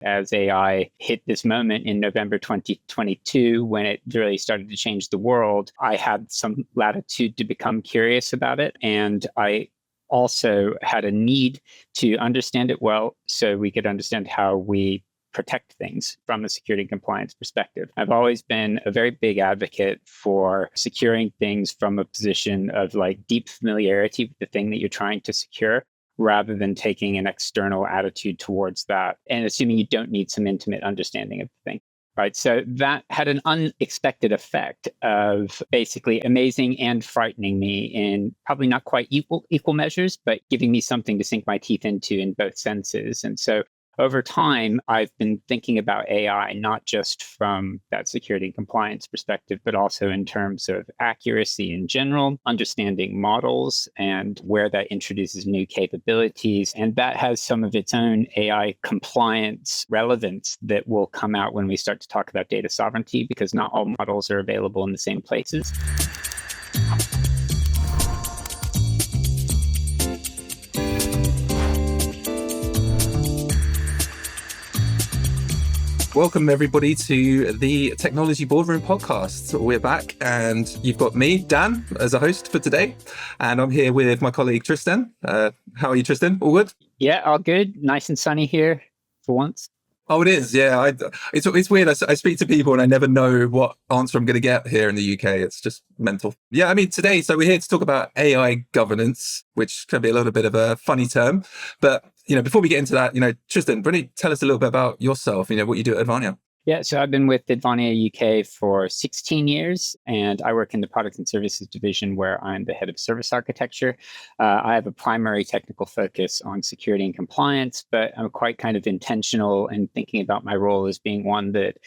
as AI hit this moment in November 2022, when it really started to change the world, I had some latitude to become curious about it. And I also had a need to understand it well so we could understand how we protect things from a security and compliance perspective. I've always been a very big advocate for securing things from a position of like deep familiarity with the thing that you're trying to secure, rather than taking an external attitude towards that and assuming you don't need some intimate understanding of the thing. Right. So that had an unexpected effect of basically amazing and frightening me in probably not quite equal measures, but giving me something to sink my teeth into in both senses. And so over time, I've been thinking about AI, not just from that security and compliance perspective, but also in terms of accuracy in general, understanding models and where that introduces new capabilities. And that has some of its own AI compliance relevance that will come out when we start to talk about data sovereignty, because not all models are available in the same places. Welcome, everybody, to the Technology Boardroom podcast. We're back, and you've got me, Dan, as a host for today. And I'm here with my colleague, Tristan. How are you, Tristan? All good? Yeah, all good. Nice and sunny here for once. Oh, it is. Yeah, it's weird. I speak to people and I never know what answer I'm going to get here in the UK. It's just mental. Yeah, I mean, today, so we're here to talk about AI governance, which can be a little bit of a funny term. But, before we get into that, Tristan, really tell us a little bit about yourself, what you do at Advania. Yeah, so I've been with Advania UK for 16 years, and I work in the product and services division where I'm the head of service architecture. I have a primary technical focus on security and compliance, but I'm quite kind of intentional in thinking about my role as being one that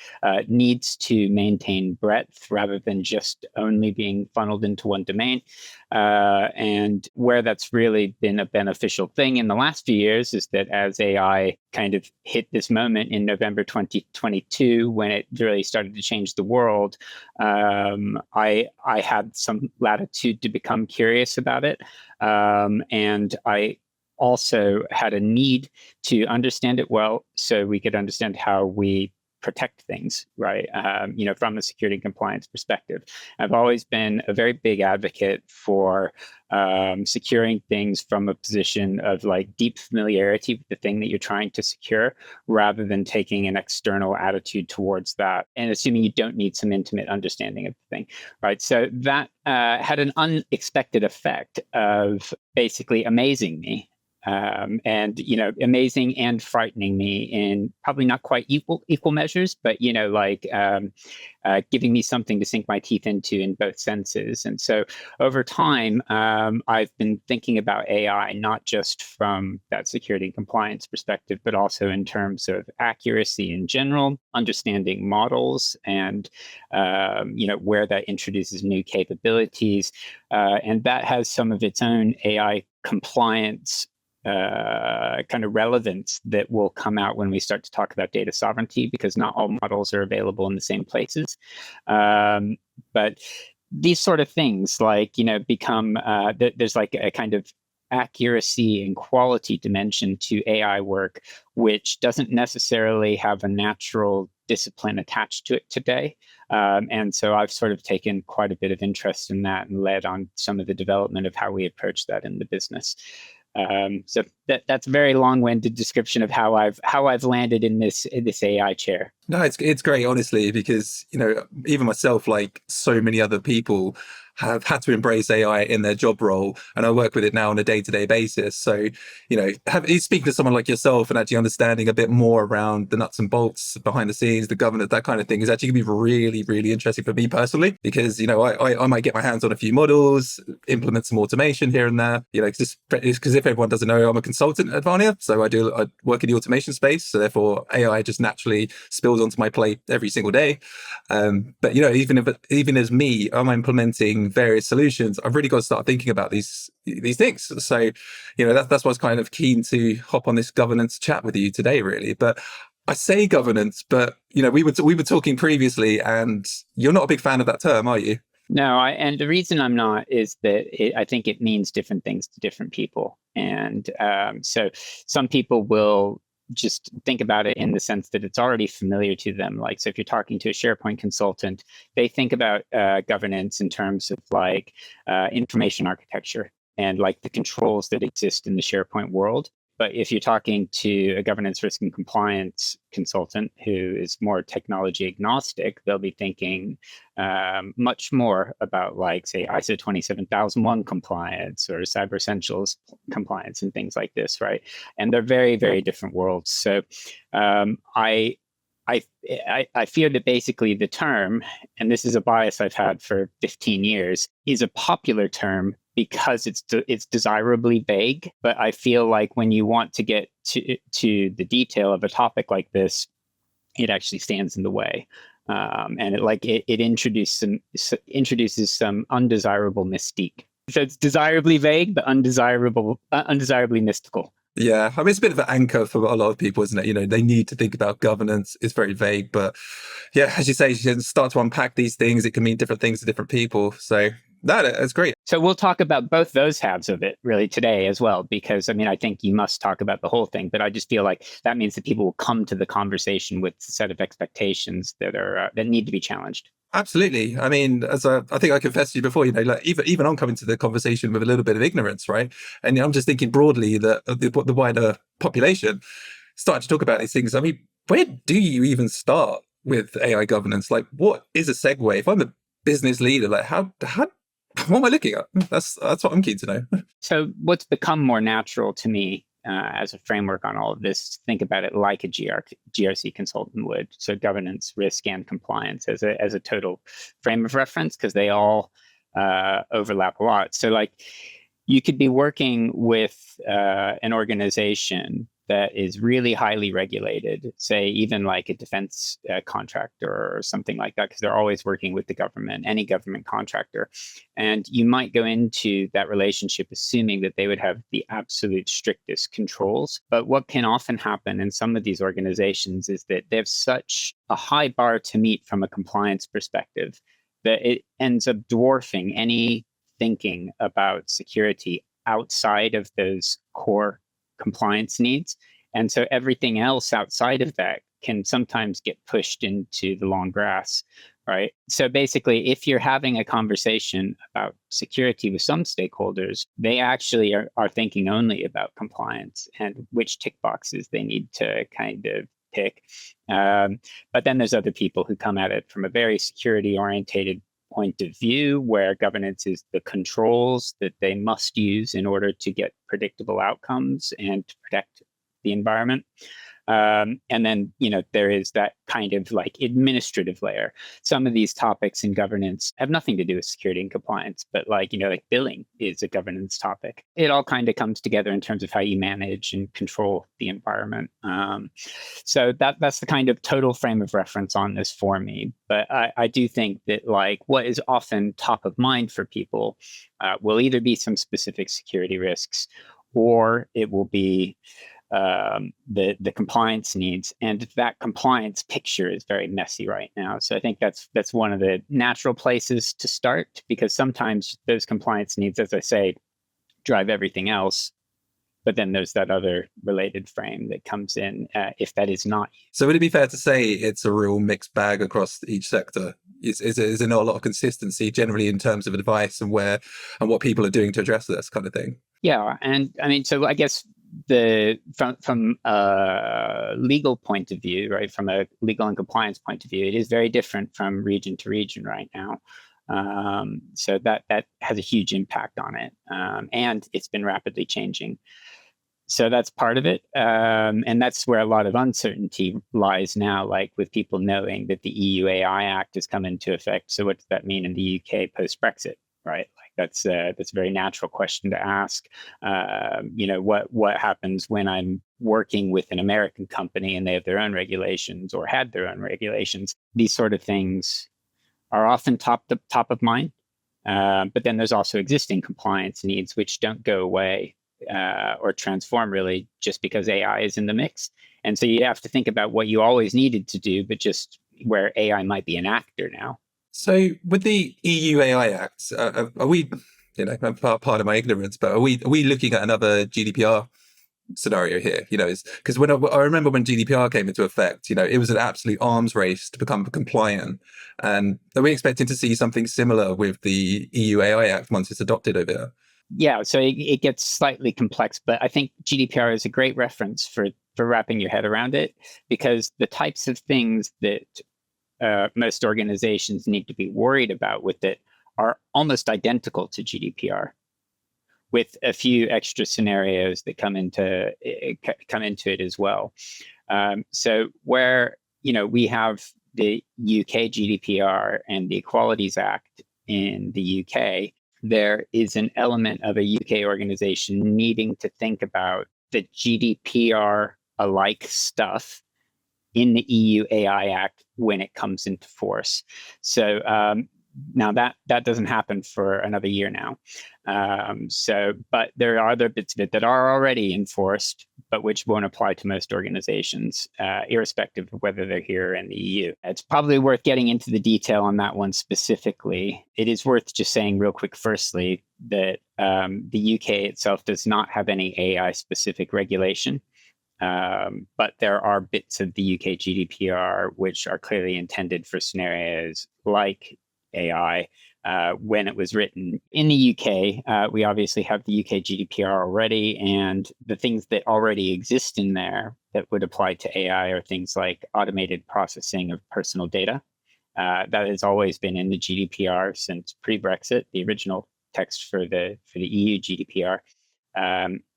needs to maintain breadth rather than just only being funneled into one domain. And where that's really been a beneficial thing in the last few years is that as AI kind of hit this moment in November 2022, when it really started to change the world, I had some latitude to become curious about it. And I also had a need to understand it well so we could understand how we protect things, right? From a security and compliance perspective. I've always been a very big advocate for securing things from a position of like deep familiarity with the thing that you're trying to secure, rather than taking an external attitude towards that and assuming you don't need some intimate understanding of the thing, right? So that had an unexpected effect of basically amazing me. Amazing and frightening me in probably not quite equal measures, but giving me something to sink my teeth into in both senses. And so over time, I've been thinking about AI, not just from that security and compliance perspective, but also in terms of accuracy in general, understanding models and where that introduces new capabilities. And that has some of its own AI compliance kind of relevance that will come out when we start to talk about data sovereignty, because not all models are available in the same places. But these sort of things become, there's like a kind of accuracy and quality dimension to AI work, which doesn't necessarily have a natural discipline attached to it today. And so I've sort of taken quite a bit of interest in that and led on some of the development of how we approach that in the business. So that's a very long-winded description of how I've landed in this AI chair. No, it's great, honestly, because even myself, like so many other people, have had to embrace AI in their job role, and I work with it now on a day-to-day basis. So, speaking to someone like yourself and actually understanding a bit more around the nuts and bolts behind the scenes, the governance, that kind of thing, is actually going to be really, really interesting for me personally, because I might get my hands on a few models, implement some automation here and there. Because if everyone doesn't know, I'm a consultant at Advania, so I work in the automation space. So therefore, AI just naturally spills onto my plate every single day. But even as me, I'm implementing various solutions, I've really got to start thinking about these things. So, that's why I was kind of keen to hop on this governance chat with you today, really. But I say governance, but we were talking previously, and you're not a big fan of that term, are you? No, and the reason I'm not is that I think it means different things to different people. And so some people will just think about it in the sense that it's already familiar to them. Like, so if you're talking to a SharePoint consultant, they think about governance in terms of like information architecture and like the controls that exist in the SharePoint world. But if you're talking to a governance, risk, and compliance consultant who is more technology agnostic, they'll be thinking much more about, like, say, ISO 27001 compliance or Cyber Essentials compliance and things like this, right? And they're very, very different worlds. So I fear that basically the term, and this is a bias I've had for 15 years, is a popular term because it's desirably vague. But I feel like when you want to get to the detail of a topic like this, it actually stands in the way. And it introduces some undesirable mystique. So it's desirably vague, but undesirably mystical. Yeah, I mean, it's a bit of an anchor for a lot of people, isn't it? You know, they need to think about governance. It's very vague, but yeah, as you say, you can start to unpack these things. It can mean different things to different people. So that's great. So we'll talk about both those halves of it really today as well, because I mean, I think you must talk about the whole thing, but I just feel like that means that people will come to the conversation with a set of expectations that need to be challenged. Absolutely. I mean, I think I confessed to you before, you know, like even I'm coming to the conversation with a little bit of ignorance, right? And I'm just thinking broadly that the wider population start to talk about these things. I mean, where do you even start with AI governance? Like, what is a segue? If I'm a business leader, like how what am I looking at? That's what I'm keen to know. So what's become more natural to me as a framework on all of this, think about it like a GRC consultant would. So governance, risk, and compliance as a total frame of reference, because they all overlap a lot. So like you could be working with an organization that is really highly regulated, say even like a defense contractor or something like that, because they're always working with the government, any government contractor. And you might go into that relationship assuming that they would have the absolute strictest controls. But what can often happen in some of these organizations is that they have such a high bar to meet from a compliance perspective that it ends up dwarfing any thinking about security outside of those core compliance needs. And so everything else outside of that can sometimes get pushed into the long grass, right? So basically, if you're having a conversation about security with some stakeholders, they actually are thinking only about compliance and which tick boxes they need to kind of pick. But then there's other people who come at it from a very security orientated point of view, where governance is the controls that they must use in order to get predictable outcomes and to protect the environment. And then, there is that kind of like administrative layer. Some of these topics in governance have nothing to do with security and compliance, but like billing is a governance topic. It all kind of comes together in terms of how you manage and control the environment. So that's the kind of total frame of reference on this for me. But I do think that like what is often top of mind for people will either be some specific security risks, or it will be the compliance needs, and that compliance picture is very messy right now. So I think that's one of the natural places to start, because sometimes those compliance needs, as I say, drive everything else. But then there's that other related frame that comes in if that is not. So would it be fair to say it's a real mixed bag across each sector? Is there not a lot of consistency generally in terms of advice and what people are doing to address this kind of thing? Yeah, and I mean, so I guess from a legal point of view, right, from a legal and compliance point of view, it is very different from region to region right now. So that has a huge impact on it, and it's been rapidly changing. So that's part of it, and that's where a lot of uncertainty lies now, like with people knowing that the EU AI Act has come into effect. So what does that mean in the UK post-Brexit? Right, like that's a very natural question to ask. What happens when I'm working with an American company and they have their own regulations or had their own regulations? These sort of things are often top of mind. But then there's also existing compliance needs which don't go away or transform really just because AI is in the mix. And so you have to think about what you always needed to do, but just where AI might be an actor now. So with the EU AI Act, are we, part of my ignorance, but are we looking at another GDPR scenario here, is because when I remember when GDPR came into effect, it was an absolute arms race to become compliant. And are we expecting to see something similar with the EU AI Act once it's adopted over here? Yeah, so it gets slightly complex, but I think GDPR is a great reference for wrapping your head around it, because the types of things that most organizations need to be worried about with it are almost identical to GDPR, with a few extra scenarios that come into it as well. So where we have the UK GDPR and the Equalities Act in the UK, there is an element of a UK organization needing to think about the GDPR alike stuff in the EU AI Act when it comes into force. So now that doesn't happen for another year now. But there are other bits of it that are already enforced, but which won't apply to most organizations, irrespective of whether they're here in the EU. It's probably worth getting into the detail on that one specifically. It is worth just saying real quick, firstly, that the UK itself does not have any AI-specific regulation. But there are bits of the UK GDPR which are clearly intended for scenarios like AI. When it was written in the UK, we obviously have the UK GDPR already, and the things that already exist in there that would apply to AI are things like automated processing of personal data. That has always been in the GDPR since pre-Brexit, the original text for the EU GDPR.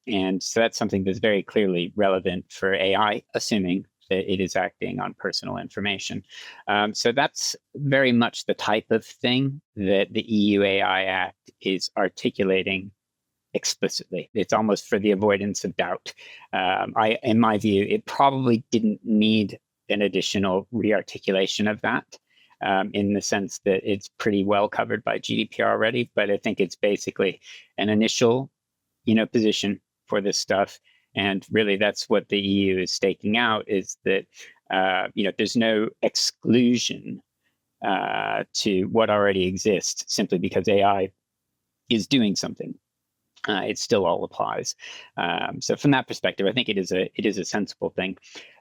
And so that's something that's very clearly relevant for AI, assuming that it is acting on personal information. So that's very much the type of thing that the EU AI Act is articulating explicitly. It's almost for the avoidance of doubt. In my view, it probably didn't need an additional rearticulation of that. In the sense that it's pretty well covered by GDPR already, but I think it's basically an initial, position for this stuff. And really, that's what the EU is staking out, is that there's no exclusion to what already exists simply because AI is doing something. It still all applies. So from that perspective, I think it is a sensible thing.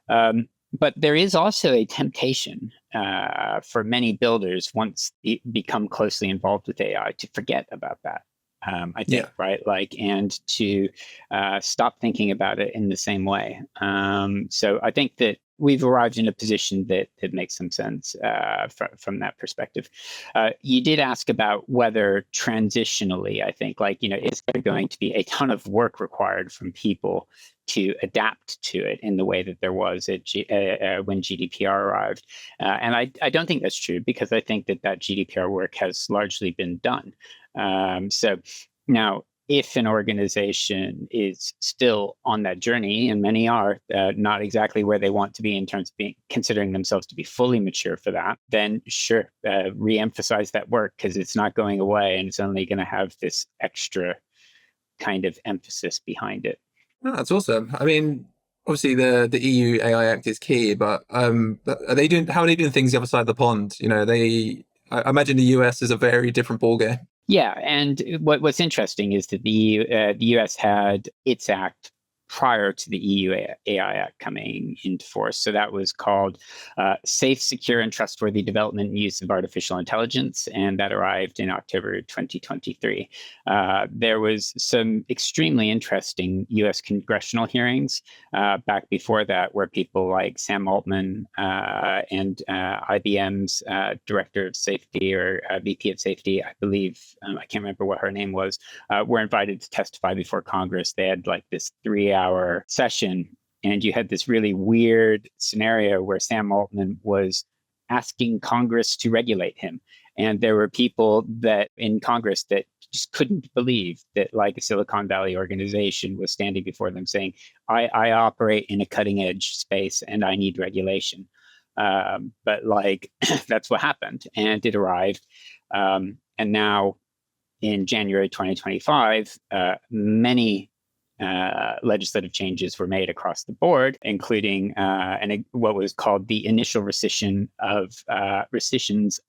But there is also a temptation for many builders, once they become closely involved with AI, to forget about that. I think, right? And to stop thinking about it in the same way. So I think that we've arrived in a position that makes some sense from that perspective. You did ask about whether transitionally, I think, is there going to be a ton of work required from people to adapt to it in the way that there was when GDPR arrived. And I don't think that's true, because I think that GDPR work has largely been done. So now, if an organization is still on that journey, and many are not exactly where they want to be in terms of considering themselves to be fully mature for that, then sure, re-emphasize that work, because it's not going away and it's only going to have this extra kind of emphasis behind it. Oh, that's awesome. I mean, obviously the EU AI Act is key, but how are they doing things the other side of the pond? I imagine the US is a very different ballgame. Yeah, and what's interesting is that the US had its act prior to the EU AI Act coming into force. So that was called Safe, Secure, and Trustworthy Development and Use of Artificial Intelligence, and that arrived in October 2023. There was some extremely interesting US congressional hearings back before that, where people like Sam Altman and IBM's Director of Safety, or VP of Safety, I believe, I can't remember what her name was, were invited to testify before Congress. They had this 3-hour session, and you had this really weird scenario where Sam Altman was asking Congress to regulate him. And there were people that in Congress that just couldn't believe that a Silicon Valley organization was standing before them saying, I operate in a cutting edge space and I need regulation. But that's what happened, and it arrived. And now in January 2025, many legislative changes were made across the board, including what was called the initial rescissions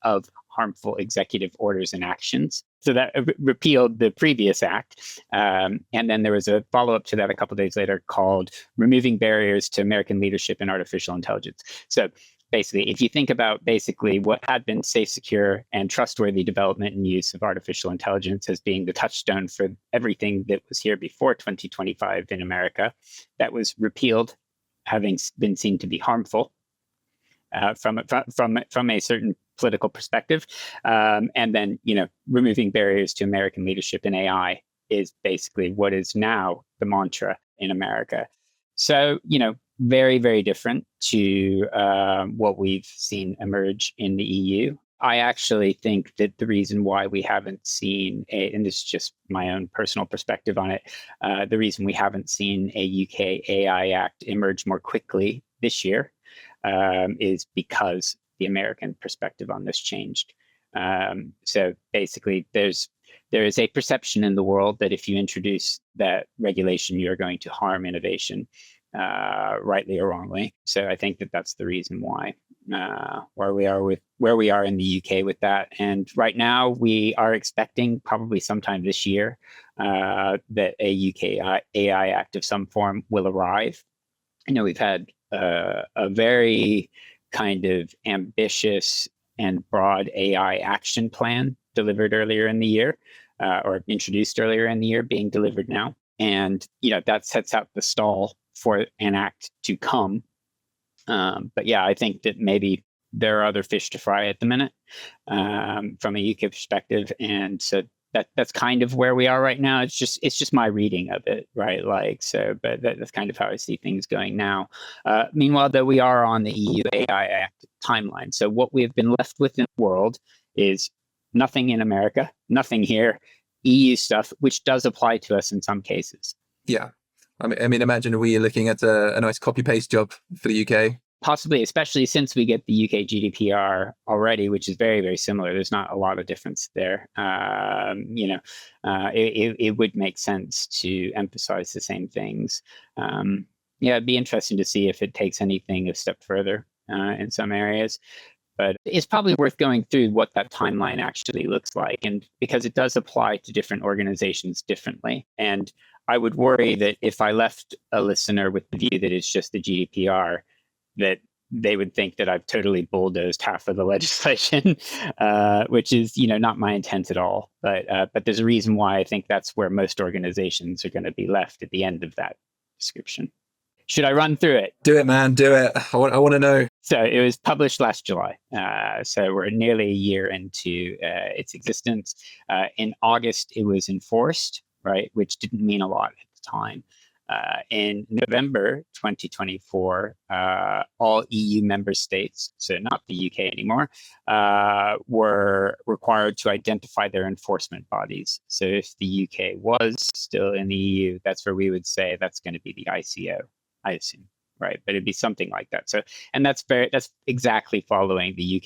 of harmful executive orders and actions. So that repealed the previous act. And then there was a follow-up to that a couple of days later called Removing Barriers to American Leadership in Artificial Intelligence. So basically, if you think about basically what had been safe, secure, and trustworthy development and use of artificial intelligence as being the touchstone for everything that was here before 2025 in America, that was repealed, having been seen to be harmful from a certain political perspective. And then, removing barriers to American leadership in AI is basically what is now the mantra in America. So, very, very different to what we've seen emerge in the EU. I actually think that the reason why we haven't seen and this is just my own personal perspective on it, the reason we haven't seen a UK AI Act emerge more quickly this year is because the American perspective on this changed. So basically, there is a perception in the world that if you introduce that regulation, you're going to harm innovation, rightly or wrongly. So I think that that's the reason why where we are in the UK with that. And right now, we are expecting probably sometime this year that a UK AI Act of some form will arrive. We've had a very kind of ambitious and broad AI action plan delivered earlier in the year, or introduced earlier in the year, being delivered now. And, that sets out the stall for an act to come. But yeah, I think that maybe there are other fish to fry at the minute from a UK perspective. And so that's kind of where we are right now. It's just my reading of it, right? But that's kind of how I see things going now. Meanwhile, though, we are on the EU AI Act timeline. So what we've been left with in the world is nothing in America, nothing here, EU stuff, which does apply to us in some cases. Yeah. I mean, imagine we're looking at a nice copy-paste job for the UK. Possibly, especially since we get the UK GDPR already, which is very, very similar. There's not a lot of difference there. It would make sense to emphasize the same things. It'd be interesting to see if it takes anything a step further in some areas. But it's probably worth going through what that timeline actually looks like. And because it does apply to different organizations differently. And I would worry that if I left a listener with the view that it's just the GDPR, that they would think that I've totally bulldozed half of the legislation, which is, not my intent at all. But there's a reason why I think that's where most organizations are going to be left at the end of that description. Should I run through it? Do it, man. Do it. I want to know. So it was published last July. So we're nearly a year into its existence. In August, it was enforced, right, which didn't mean a lot at the time. In November 2024, all EU member states, so not the UK anymore, were required to identify their enforcement bodies. So if the UK was still in the EU, that's where we would say that's going to be the ICO, I assume, right? But it'd be something like that. So, and that's exactly following the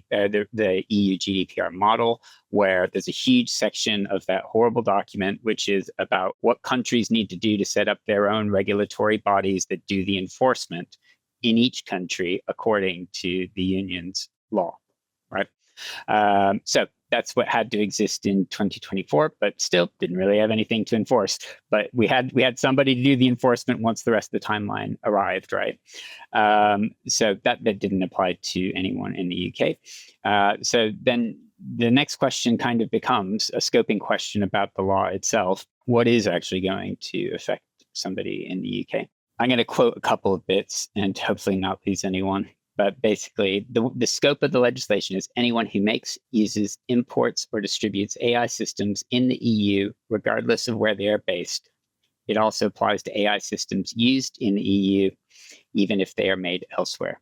the EU GDPR model, where there's a huge section of that horrible document, which is about what countries need to do to set up their own regulatory bodies that do the enforcement in each country according to the union's law, right? So that's what had to exist in 2024, but still didn't really have anything to enforce. But we had somebody to do the enforcement once the rest of the timeline arrived, right? So that didn't apply to anyone in the UK. So then the next question kind of becomes a scoping question about the law itself. What is actually going to affect somebody in the UK? I'm going to quote a couple of bits and hopefully not lose anyone. But basically, the scope of the legislation is anyone who makes, uses, imports, or distributes AI systems in the EU, regardless of where they are based. It also applies to AI systems used in the EU, even if they are made elsewhere.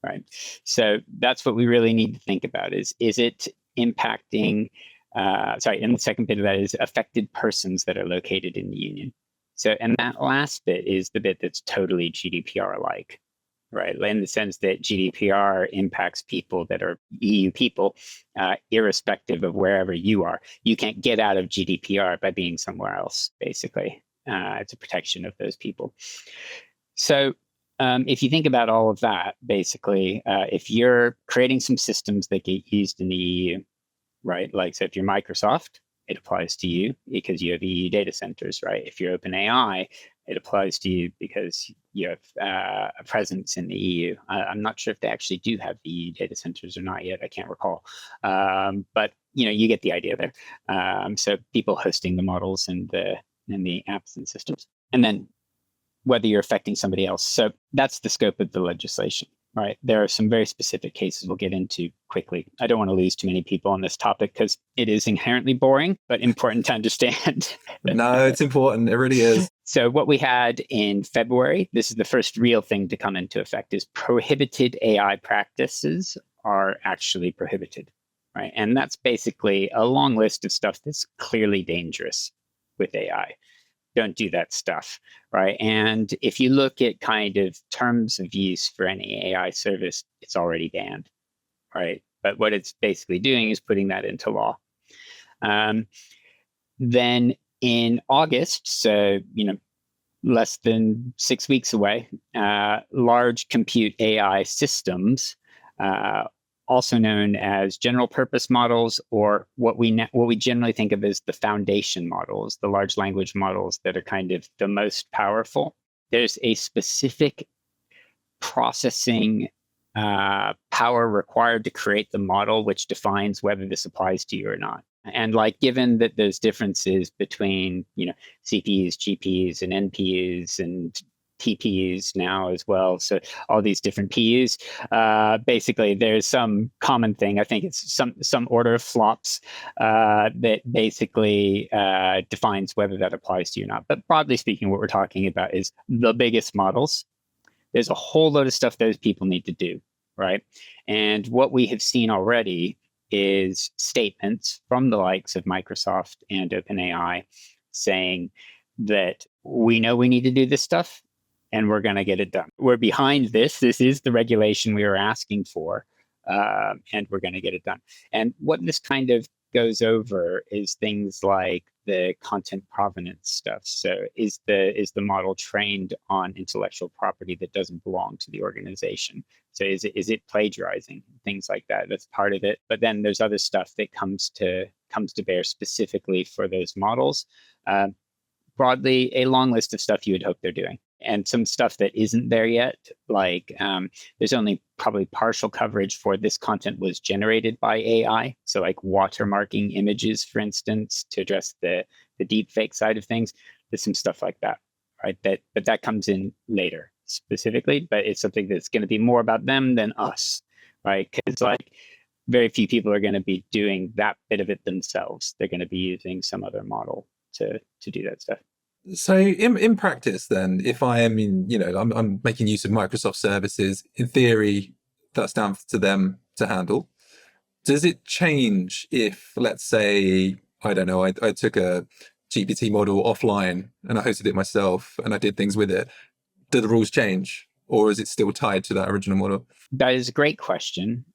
Right. So that's what we really need to think about is it impacting, and the second bit of that is affected persons that are located in the union. So, and that last bit is the bit that's totally GDPR-like. Right, in the sense that GDPR impacts people that are EU people, irrespective of wherever you are. You can't get out of GDPR by being somewhere else, basically. It's a protection of those people. So if you think about all of that, basically, if you're creating some systems that get used in the EU, right? Like, so if you're Microsoft, it applies to you because you have EU data centers, right? If you're OpenAI, it applies to you because you have a presence in the EU. I'm not sure if they actually do have EU data centers or not yet. I can't recall. But you get the idea there. So people hosting the models and the apps and systems, and then whether you're affecting somebody else. So that's the scope of the legislation, right? There are some very specific cases we'll get into quickly. I don't want to lose too many people on this topic because it is inherently boring, but important to understand. No, it's important. It really is. So what we had in February, this is the first real thing to come into effect, is prohibited AI practices are actually prohibited, right? And that's basically a long list of stuff that's clearly dangerous with AI. Don't do that stuff, right? And if you look at kind of terms of use for any AI service, it's already banned, right? But what it's basically doing is putting that into law. Then in August, so less than 6 weeks away, large compute AI systems, also known as general purpose models, or what we generally think of as the foundation models, the large language models that are kind of the most powerful. There's a specific processing power required to create the model, which defines whether this applies to you or not. And given that there's differences between CPUs, GPUs, and NPUs, and TPUs now as well, so all these different PUs, basically there's some common thing. I think it's some order of flops that basically defines whether that applies to you or not. But broadly speaking, what we're talking about is the biggest models. There's a whole load of stuff those people need to do, right? And what we have seen already is statements from the likes of Microsoft and OpenAI saying that we know we need to do this stuff and we're going to get it done. We're behind this. This is the regulation we were asking for, and we're going to get it done. And what this kind of goes over is things like the content provenance stuff. So is the model trained on intellectual property that doesn't belong to the organization? So is it plagiarizing? Things like that. That's part of it. But then there's other stuff that comes to bear specifically for those models. Broadly, a long list of stuff you would hope they're doing. And some stuff that isn't there yet, like there's only probably partial coverage for this content was generated by AI. So like watermarking images, for instance, to address the deepfake side of things. There's some stuff like that, right? But that comes in later specifically, but it's something that's going to be more about them than us, right? Because very few people are going to be doing that bit of it themselves. They're going to be using some other model to do that stuff. So in practice, then, if I'm making use of Microsoft services, in theory, that's down to them to handle. Does it change if, let's say, I don't know, I took a GPT model offline and I hosted it myself and I did things with it? Do the rules change, or is it still tied to that original model? That is a great question.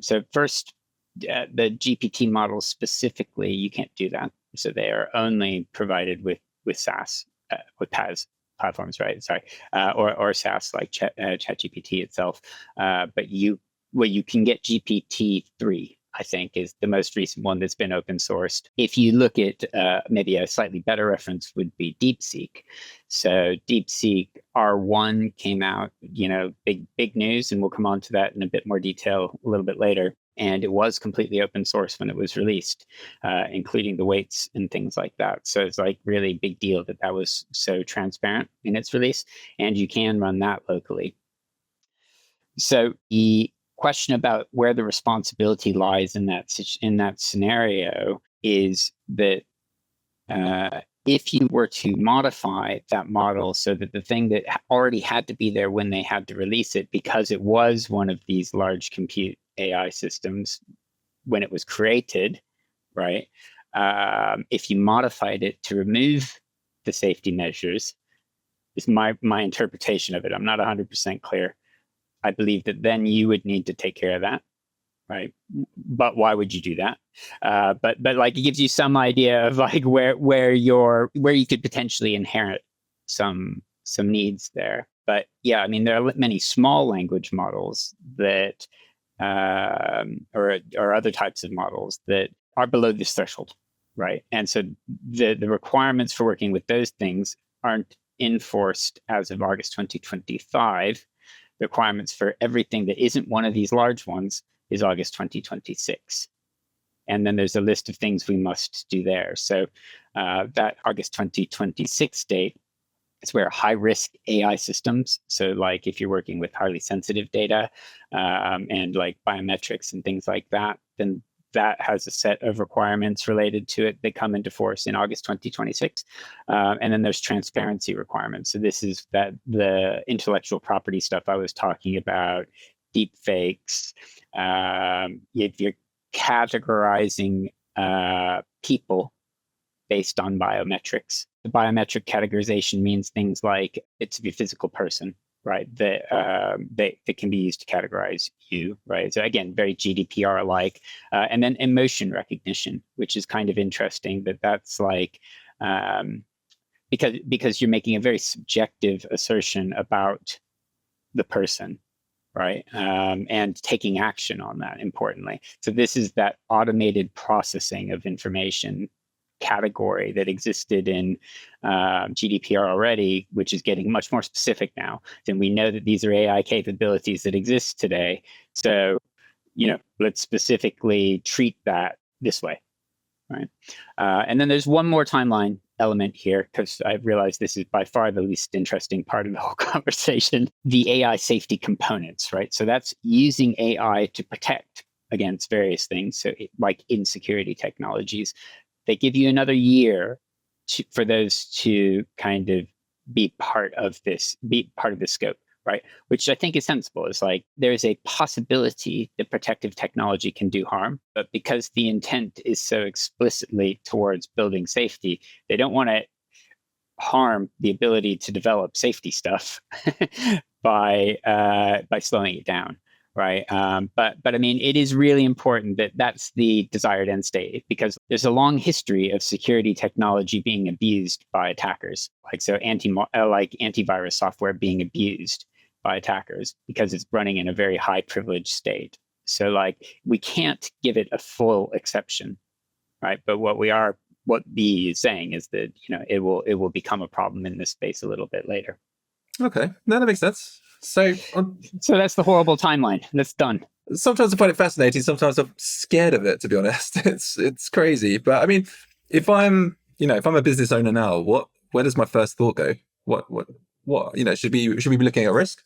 So first, the GPT models specifically, you can't do that. So they are only provided with SaaS, with PaaS platforms, right? Sorry, or SaaS like ChatGPT itself. But you can get GPT-3, I think, is the most recent one that's been open sourced. If you look at maybe a slightly better reference would be DeepSeek. So DeepSeek R1 came out, big news, and we'll come on to that in a bit more detail a little bit later. And it was completely open source when it was released, including the weights and things like that. So it's really big deal that was so transparent in its release, and you can run that locally. So the question about where the responsibility lies in that scenario is that if you were to modify that model so that the thing that already had to be there when they had to release it, because it was one of these large compute AI systems when it was created, right? If you modified it to remove the safety measures, is my interpretation of it. I'm not 100% clear. I believe that then you would need to take care of that, right? But why would you do that? But it gives you some idea of where you could potentially inherit some needs there. But yeah, I mean, there are many small language models that or other types of models that are below this threshold, right? And so the requirements for working with those things aren't enforced as of August 2025. The requirements for everything that isn't one of these large ones is August 2026. And then there's a list of things we must do there. So that August 2026 date is where high risk AI systems, so like if you're working with highly sensitive data and like biometrics and things like that, then that has a set of requirements related to it that come into force in August 2026. And then there's transparency requirements. So this is that the intellectual property stuff I was talking about, deep fakes. If you're categorizing people based on biometrics. The biometric categorization means things like it's a physical person, right? That can be used to categorize you, right? So again, very GDPR-like. And then emotion recognition, which is kind of interesting. That's like because you're making a very subjective assertion about the person, right? And taking action on that, importantly. So this is that automated processing of information category that existed in GDPR already, which is getting much more specific now. Then we know that these are AI capabilities that exist today. So, let's specifically treat that this way, right? And then there's one more timeline element here, because I realize this is by far the least interesting part of the whole conversation, the AI safety components, right? So that's using AI to protect against various things, so like insecurity technologies. They give you another year for those to kind of be part of this scope, right? Which I think is sensible. It's like there's a possibility that protective technology can do harm, but because the intent is so explicitly towards building safety, they don't want to harm the ability to develop safety stuff by slowing it down. Right. But I mean, it is really important that that's the desired end state, because there's a long history of security technology being abused by attackers. Like so antivirus software being abused by attackers because it's running in a very high privilege state. So like we can't give it a full exception. Right. But what B is saying is that, it will become a problem in this space a little bit later. Okay. No, that makes sense. So that's the horrible timeline. That's done. Sometimes I find it fascinating. Sometimes I'm scared of it, to be honest. It's crazy. But I mean, if I'm a business owner now, where does my first thought go? What, should we be looking at risk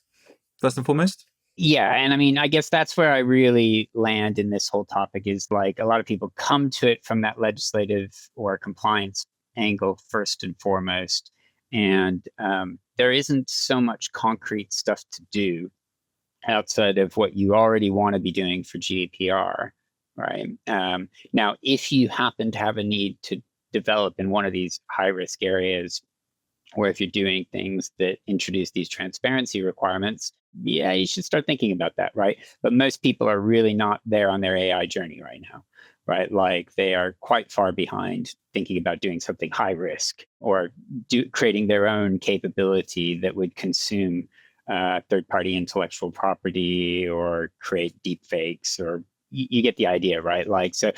first and foremost? Yeah. And I mean, I guess that's where I really land in this whole topic, is like a lot of people come to it from that legislative or compliance angle first and foremost. And there isn't so much concrete stuff to do outside of what you already want to be doing for GDPR, right? Now, if you happen to have a need to develop in one of these high-risk areas, or if you're doing things that introduce these transparency requirements, yeah, you should start thinking about that, right? But most people are really not there on their AI journey right now, right? Like they are quite far behind thinking about doing something high risk or creating their own capability that would consume third-party intellectual property or create deep fakes, or you get the idea, right? Like, so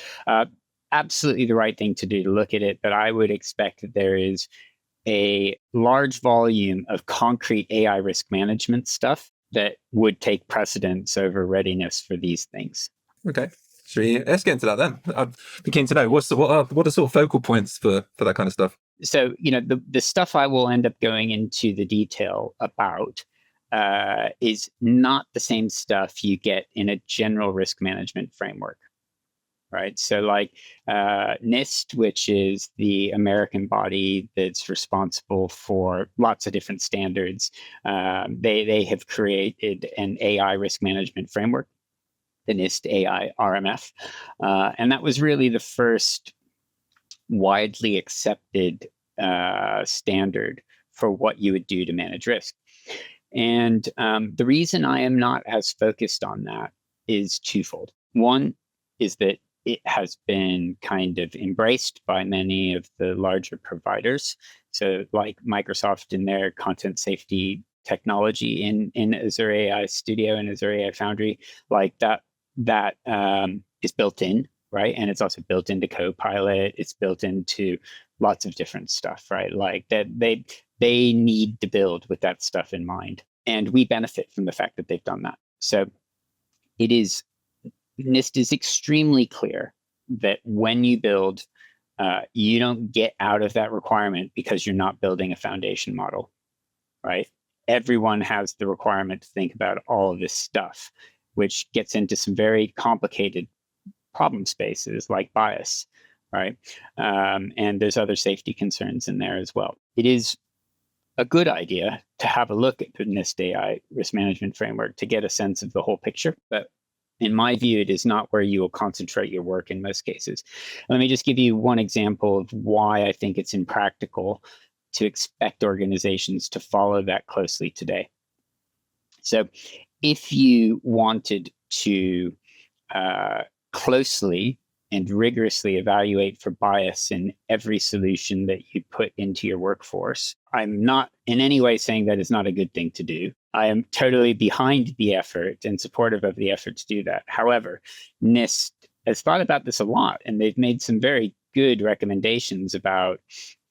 absolutely the right thing to do to look at it, but I would expect that there is a large volume of concrete AI risk management stuff that would take precedence over readiness for these things. Okay. Let's get into that then. I'd be keen to know what are sort of focal points for that kind of stuff. So, the stuff I will end up going into the detail about is not the same stuff you get in a general risk management framework. Right. So like NIST, which is the American body that's responsible for lots of different standards, they have created an AI risk management framework, the NIST AI RMF. And that was really the first widely accepted standard for what you would do to manage risk. And the reason I am not as focused on that is twofold. One is that it has been kind of embraced by many of the larger providers. So like Microsoft in their content safety technology in Azure AI Studio and Azure AI Foundry, like that is built in right? And it's also built into Copilot. It's built into lots of different stuff, right? Like that they need to build with that stuff in mind. And we benefit from the fact that they've done that. So it is, NIST is extremely clear that when you build, you don't get out of that requirement because you're not building a foundation model, right? Everyone has the requirement to think about all of this stuff, which gets into some very complicated problem spaces like bias, right? And there's other safety concerns in there as well. It is a good idea to have a look at the NIST AI risk management framework to get a sense of the whole picture. But in my view, it is not where you will concentrate your work in most cases. Let me just give you one example of why I think it's impractical to expect organizations to follow that closely today. So if you wanted to closely and rigorously evaluate for bias in every solution that you put into your workforce, I'm not in any way saying that is not a good thing to do. I am totally behind the effort and supportive of the effort to do that. However, NIST has thought about this a lot, and they've made some very good recommendations about,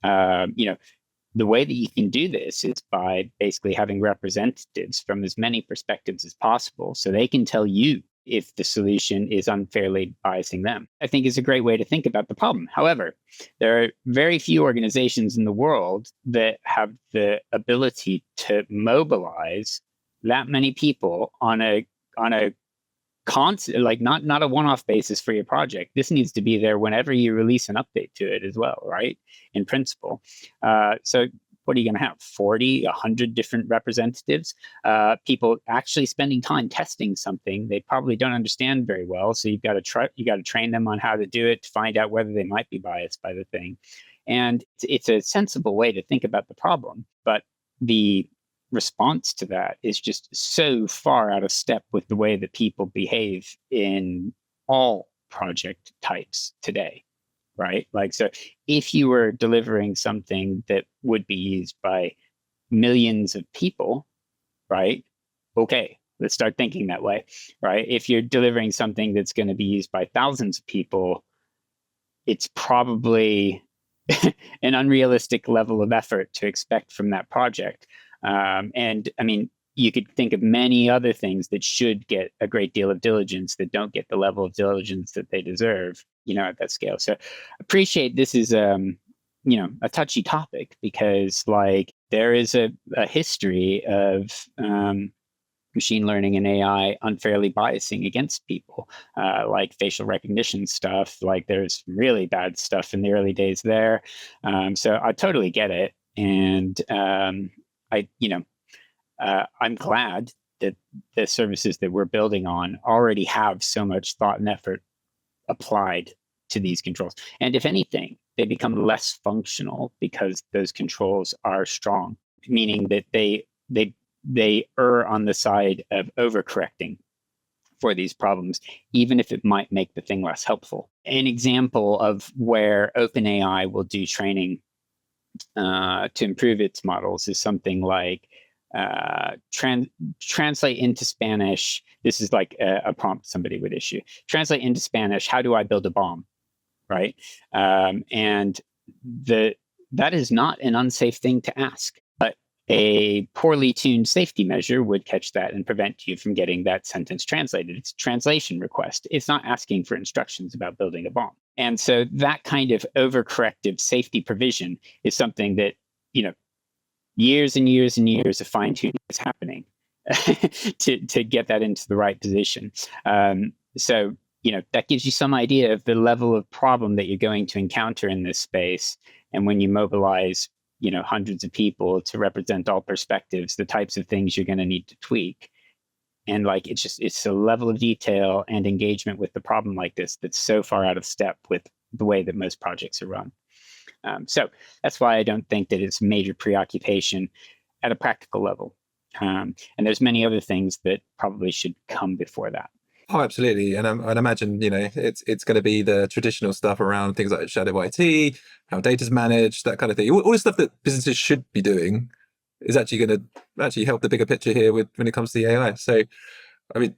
the way that you can do this is by basically having representatives from as many perspectives as possible so they can tell you if the solution is unfairly biasing them. I think is a great way to think about the problem. However, there are very few organizations in the world that have the ability to mobilize that many people on a constant, like not a one-off basis for your project. This needs to be there whenever you release an update to it as well, right? In principle. So what are you going to have? 40, 100 different representatives, people actually spending time testing something they probably don't understand very well. So you've got to train them on how to do it to find out whether they might be biased by the thing. And it's a sensible way to think about the problem, but the response to that is just so far out of step with the way that people behave in all project types today, right? Like, so if you were delivering something that would be used by millions of people, right? Okay, let's start thinking that way, right? If you're delivering something that's going to be used by thousands of people, it's probably an unrealistic level of effort to expect from that project. And I mean, you could think of many other things that should get a great deal of diligence that don't get the level of diligence that they deserve, at that scale. So appreciate this is, a touchy topic because like there is a history of machine learning and AI unfairly biasing against people, like facial recognition stuff. Like there's really bad stuff in the early days there. So I totally get it. And I'm glad that the services that we're building on already have so much thought and effort applied to these controls. And if anything, they become less functional because those controls are strong, meaning that they err on the side of overcorrecting for these problems, even if it might make the thing less helpful. An example of where OpenAI will do training to improve its models is something like translate into Spanish. This is like a prompt somebody would issue. Translate into Spanish, how do I build a bomb, right? And that is not an unsafe thing to ask. But a poorly tuned safety measure would catch that and prevent you from getting that sentence translated. It's a translation request. It's not asking for instructions about building a bomb. And so that kind of overcorrective safety provision is something that, years and years and years of fine tuning is happening to get that into the right position. So, that gives you some idea of the level of problem that you're going to encounter in this space. And when you mobilize, hundreds of people to represent all perspectives, the types of things you're going to need to tweak. And like, it's a level of detail and engagement with the problem like this that's so far out of step with the way that most projects are run. So that's why I don't think that it's a major preoccupation at a practical level. And there's many other things that probably should come before that. Oh, absolutely. And I'd imagine, it's going to be the traditional stuff around things like shadow IT, how data's managed, that kind of thing. All the stuff that businesses should be doing is actually going to actually help the bigger picture here when it comes to the AI. So, I mean,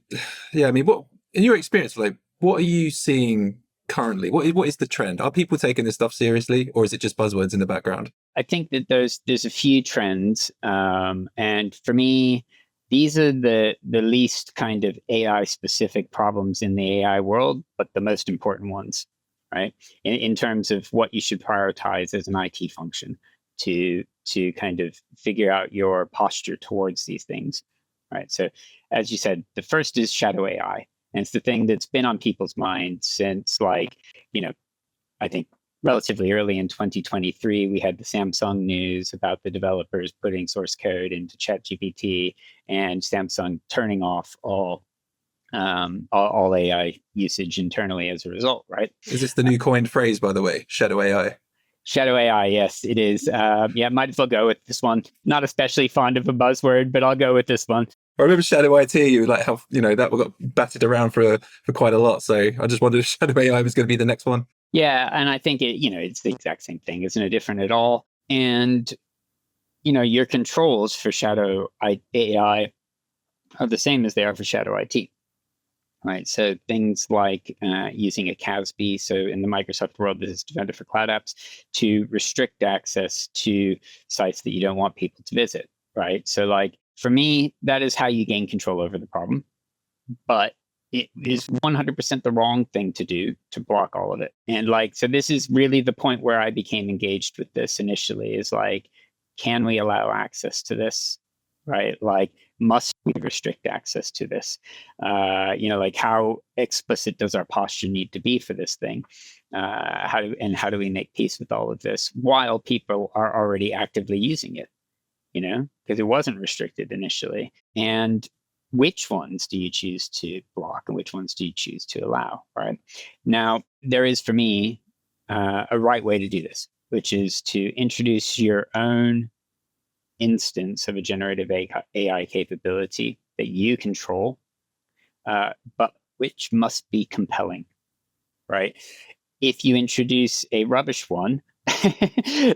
yeah, what, in your experience, like, what are you seeing currently? What is the trend? Are people taking this stuff seriously, or is it just buzzwords in the background? I think that there's a few trends, and for me, these are the least kind of AI specific problems in the AI world, but the most important ones, right? In terms of what you should prioritize as an IT function to kind of figure out your posture towards these things, right? So, as you said, the first is shadow AI, and it's the thing that's been on people's minds since, like, you know, I think relatively early in 2023, we had the Samsung news about the developers putting source code into ChatGPT and Samsung turning off all AI usage internally as a result, right? Is this the new coined phrase, by the way? Shadow AI. Shadow AI, yes, it is. Yeah, might as well go with this one. Not especially fond of a buzzword, but I'll go with this one. I remember Shadow IT, like how that got batted around for quite a lot. So I just wondered if Shadow AI was going to be the next one. Yeah, and I think it's the exact same thing. Isn't it different at all? And your controls for Shadow AI are the same as they are for Shadow IT. Right, so things like using a CASB, so in the Microsoft world, this is Defender for Cloud Apps, to restrict access to sites that you don't want people to visit, right? So, like, for me, that is how you gain control over the problem, but it is 100% the wrong thing to do to block all of it. And, like, so this is really the point where I became engaged with this initially, is like, can we allow access to this, right? Like, must we restrict access to this? Like, how explicit does our posture need to be for this thing? How do we make peace with all of this while people are already actively using it? Because it wasn't restricted initially. And which ones do you choose to block and which ones do you choose to allow? Right now, there is, for me, a right way to do this, which is to introduce your own instance of a generative AI capability that you control, but which must be compelling, right? If you introduce a rubbish one,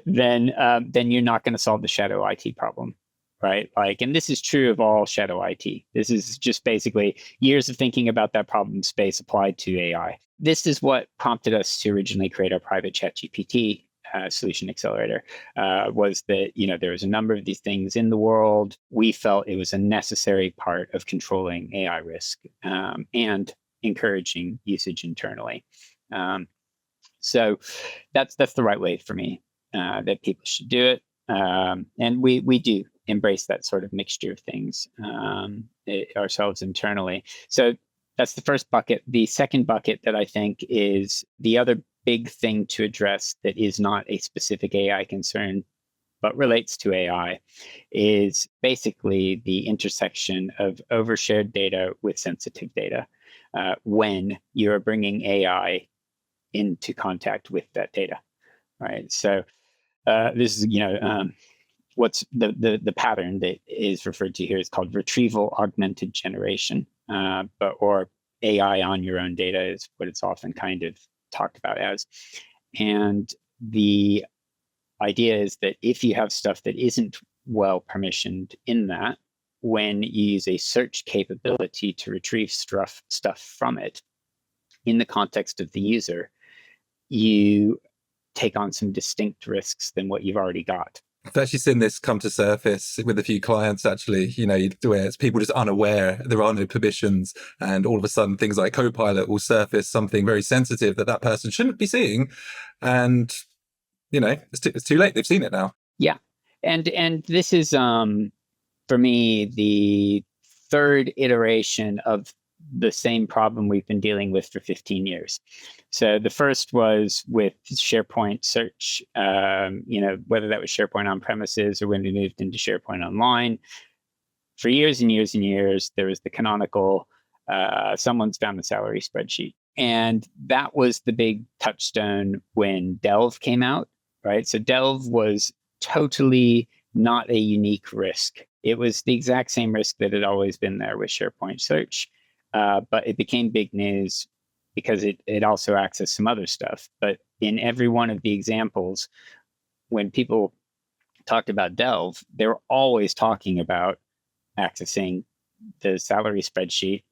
then you're not going to solve the shadow IT problem, right? Like, and this is true of all shadow IT. This is just basically years of thinking about that problem space applied to AI. This is what prompted us to originally create our private ChatGPT solution accelerator, was that there was a number of these things in the world. We felt it was a necessary part of controlling AI risk, and encouraging usage internally. So that's the right way for me, that people should do it, and we do embrace that sort of mixture of things, ourselves internally. So that's the first bucket. The second bucket that I think is the other big thing to address that is not a specific AI concern, but relates to AI, is basically the intersection of overshared data with sensitive data, when you're bringing AI into contact with that data, right? So this is, what's the pattern that is referred to here is called retrieval augmented generation, or AI on your own data is what it's often kind of talked about as. And the idea is that if you have stuff that isn't well permissioned in that, when you use a search capability to retrieve stuff from it in the context of the user, you take on some distinct risks than what you've already got. I've actually seen this come to surface with a few clients, actually, where it's people just unaware, there are no permissions, and all of a sudden things like Copilot will surface something very sensitive that person shouldn't be seeing. And, it's too late. They've seen it now. Yeah. And this is, for me, the third iteration of the same problem we've been dealing with for 15 years. So the first was with SharePoint search, whether that was SharePoint on premises or when we moved into SharePoint Online. For years and years and years, there was the canonical, someone's found the salary spreadsheet. And that was the big touchstone when Delve came out, right? So Delve was totally not a unique risk. It was the exact same risk that had always been there with SharePoint search. But it became big news because it also accessed some other stuff. But in every one of the examples, when people talked about Delve, they were always talking about accessing the salary spreadsheet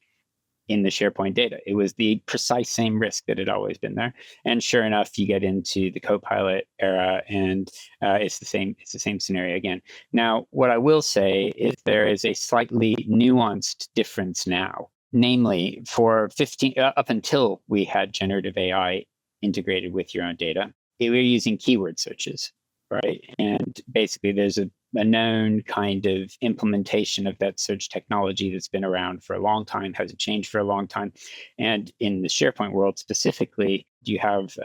in the SharePoint data. It was the precise same risk that had always been there. And sure enough, you get into the Copilot era, and it's the same scenario again. Now, what I will say is there is a slightly nuanced difference now. Namely, for 15 up until we had generative AI integrated with your own data, we were using keyword searches, right? And basically, there's a known kind of implementation of that search technology that's been around for a long time, hasn't changed for a long time. And in the SharePoint world specifically, you have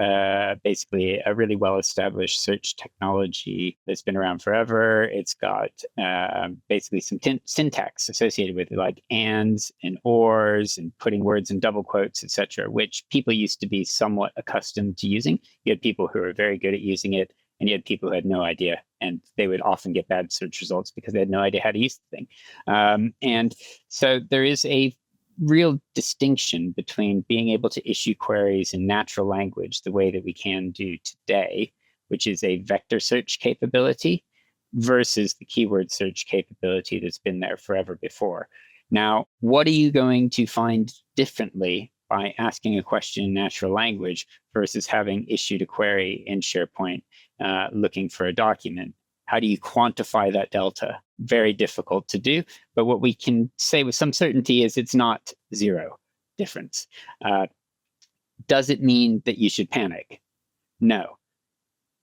basically a really well-established search technology that's been around forever. It's got basically some syntax associated with it, like ands and ors and putting words in double quotes, etc., which people used to be somewhat accustomed to using. You had people who were very good at using it, and you had people who had no idea, and they would often get bad search results because they had no idea how to use the thing. And so there is a real distinction between being able to issue queries in natural language the way that we can do today, which is a vector search capability, versus the keyword search capability that's been there forever before. Now, what are you going to find differently by asking a question in natural language versus having issued a query in SharePoint looking for a document? How do you quantify that delta? Very difficult to do. But what we can say with some certainty is it's not zero difference. Does it mean that you should panic? No.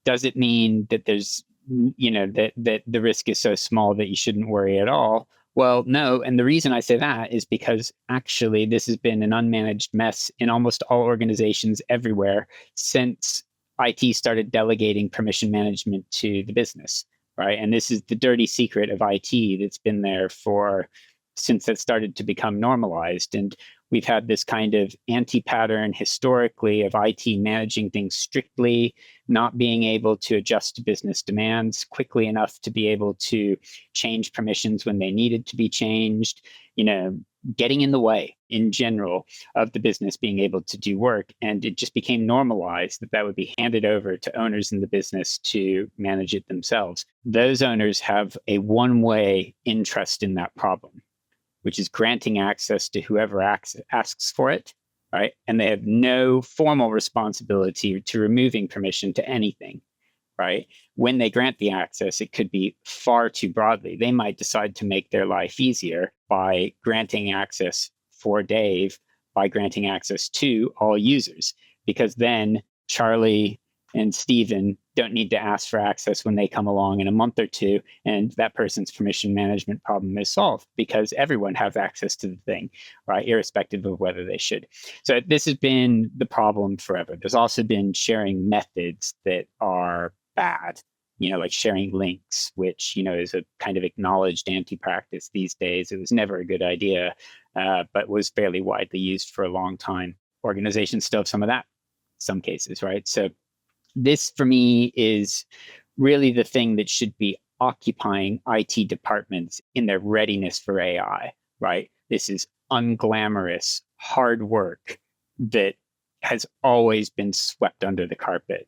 Does it mean that there's, that the risk is so small that you shouldn't worry at all? Well, no. And the reason I say that is because actually this has been an unmanaged mess in almost all organizations everywhere since IT started delegating permission management to the business, right? And this is the dirty secret of IT that's been there since it started to become normalized. And we've had this kind of anti-pattern historically of IT managing things strictly, not being able to adjust to business demands quickly enough to be able to change permissions when they needed to be changed, getting in the way in general of the business being able to do work. And it just became normalized that would be handed over to owners in the business to manage it themselves. Those owners have a one-way interest in that problem, which is granting access to whoever asks for it, right? And they have no formal responsibility to removing permission to anything, right? When they grant the access, it could be far too broadly. They might decide to make their life easier by granting access for Dave, by granting access to all users, because then Charlie and Stephen don't need to ask for access when they come along in a month or two, and that person's permission management problem is solved because everyone has access to the thing, right? Irrespective of whether they should. So this has been the problem forever. There's also been sharing methods that are bad, like sharing links, which, is a kind of acknowledged anti-practice these days. It was never a good idea, but was fairly widely used for a long time. Organizations still have some of that, some cases, right? So this, for me, is really the thing that should be occupying IT departments in their readiness for AI, right? This is unglamorous, hard work that has always been swept under the carpet.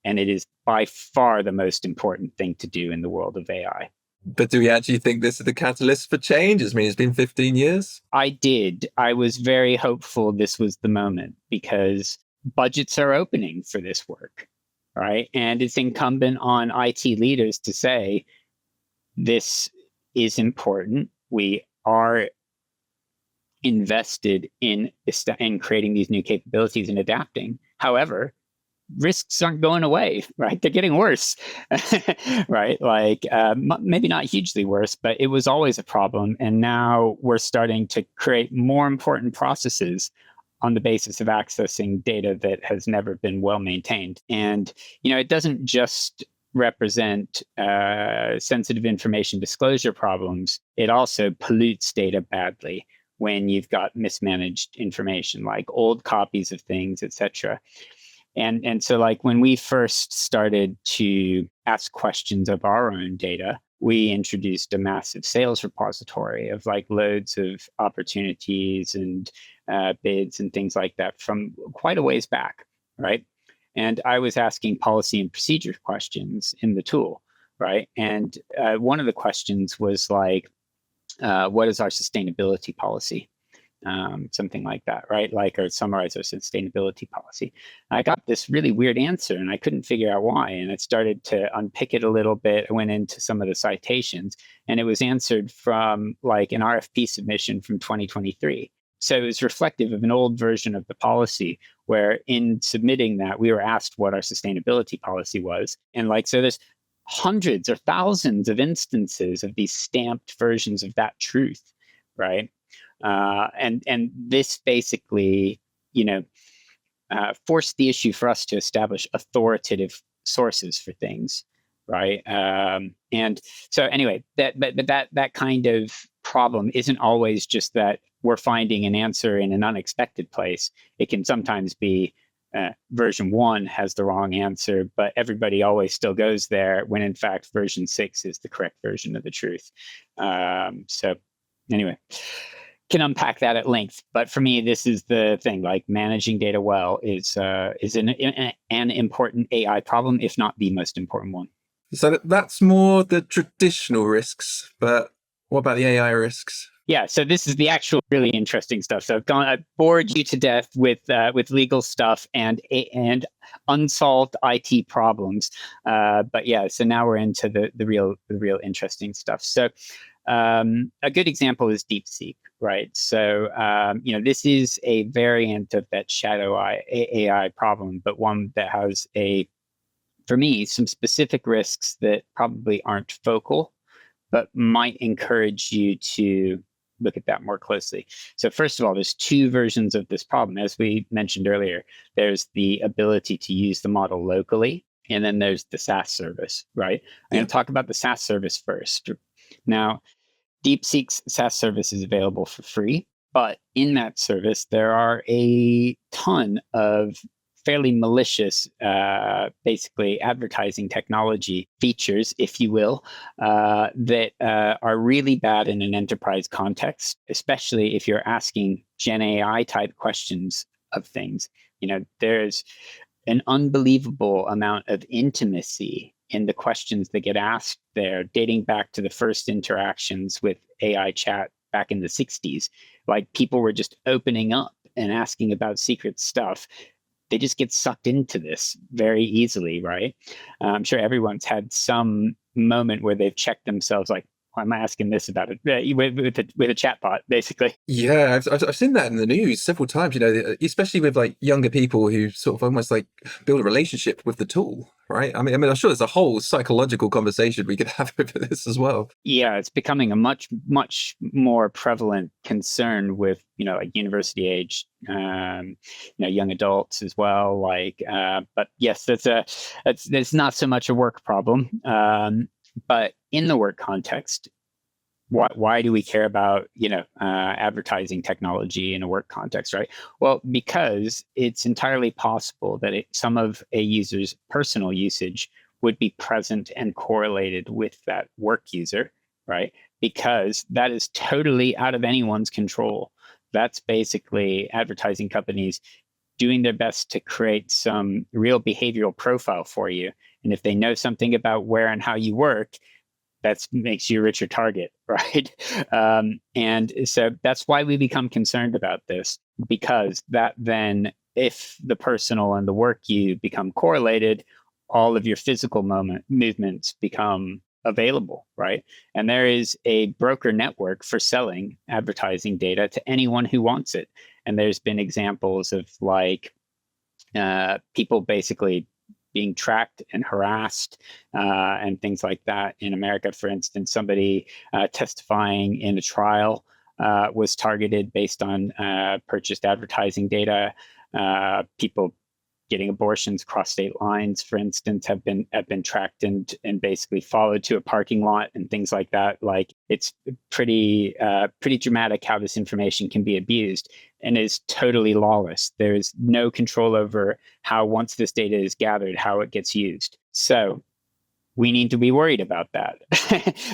And it is by far the most important thing to do in the world of AI. But do we actually think this is the catalyst for change? I mean, it's been 15 years. I did. I was very hopeful this was the moment because budgets are opening for this work, right? And it's incumbent on IT leaders to say, this is important. We are invested in creating these new capabilities and adapting. However, risks aren't going away, right? They're getting worse, right? Like maybe not hugely worse, but it was always a problem. And now we're starting to create more important processes on the basis of accessing data that has never been well maintained. And, it doesn't just represent sensitive information disclosure problems. It also pollutes data badly when you've got mismanaged information, like old copies of things, etc. And so like when we first started to ask questions of our own data, we introduced a massive sales repository of like loads of opportunities and bids and things like that from quite a ways back, right? And I was asking policy and procedure questions in the tool, right? And one of the questions was like, what is our sustainability policy? something like that, right? Like, or summarize our sustainability policy. I got this really weird answer and I couldn't figure out why. And I started to unpick it a little bit. I went into some of the citations and it was answered from like an RFP submission from 2023. So it was reflective of an old version of the policy where in submitting that, we were asked what our sustainability policy was. And like, so there's hundreds or thousands of instances of these stamped versions of that truth, right? And this basically, forced the issue for us to establish authoritative sources for things, right? And so anyway, that kind of problem isn't always just that we're finding an answer in an unexpected place. It can sometimes be version 1 has the wrong answer, but everybody always still goes there when in fact version 6 is the correct version of the truth. So anyway, can unpack that at length, but for me, this is the thing. Like, managing data well is an important AI problem, if not the most important one. So that's more the traditional risks, but what about the AI risks? Yeah, so this is the actual really interesting stuff. So I've bored you to death with legal stuff and unsolved IT problems, but yeah. So now we're into the real interesting stuff. So a good example is DeepSeek, right? So this is a variant of that shadow AI problem, but one that has for me, some specific risks that probably aren't focal, but might encourage you to look at that more closely. So first of all, there's 2 versions of this problem. As we mentioned earlier, there's the ability to use the model locally, and then there's the SaaS service, right? I'm going to talk about the SaaS service first. Now, DeepSeek's SaaS service is available for free, but in that service, there are a ton of fairly malicious, basically advertising technology features, if you will, that are really bad in an enterprise context, especially if you're asking Gen AI type questions of things. There's an unbelievable amount of intimacy in the questions that get asked there, dating back to the first interactions with AI chat back in the 60s. Like, people were just opening up and asking about secret stuff. They just get sucked into this very easily, right? I'm sure everyone's had some moment where they've checked themselves, like, why am I asking this about it? With a chatbot, basically. Yeah, I've seen that in the news several times, especially with like younger people who sort of almost like build a relationship with the tool, right? I mean, I'm sure there's a whole psychological conversation we could have over this as well. Yeah, it's becoming a much more prevalent concern with, like university age, young adults as well. Like, but yes, that's not so much a work problem. But in the work context, why do we care about advertising technology in a work context, right? Well, because it's entirely possible that some of a user's personal usage would be present and correlated with that work user, right? Because that is totally out of anyone's control. That's basically advertising companies doing their best to create some real behavioral profile for you. And if they know something about where and how you work, that makes you a richer target, right? And so that's why we become concerned about this, because that then, if the personal and the work you become correlated, all of your physical movements become available, right? And there is a broker network for selling advertising data to anyone who wants it. And there's been examples of like people basically being tracked and harassed and things like that. In America, for instance, somebody testifying in a trial was targeted based on purchased advertising data. People getting abortions across state lines, for instance, have been tracked and basically followed to a parking lot and things like that. Like, it's pretty dramatic how this information can be abused, and is totally lawless. There's no control over how, once this data is gathered, how it gets used. So we need to be worried about that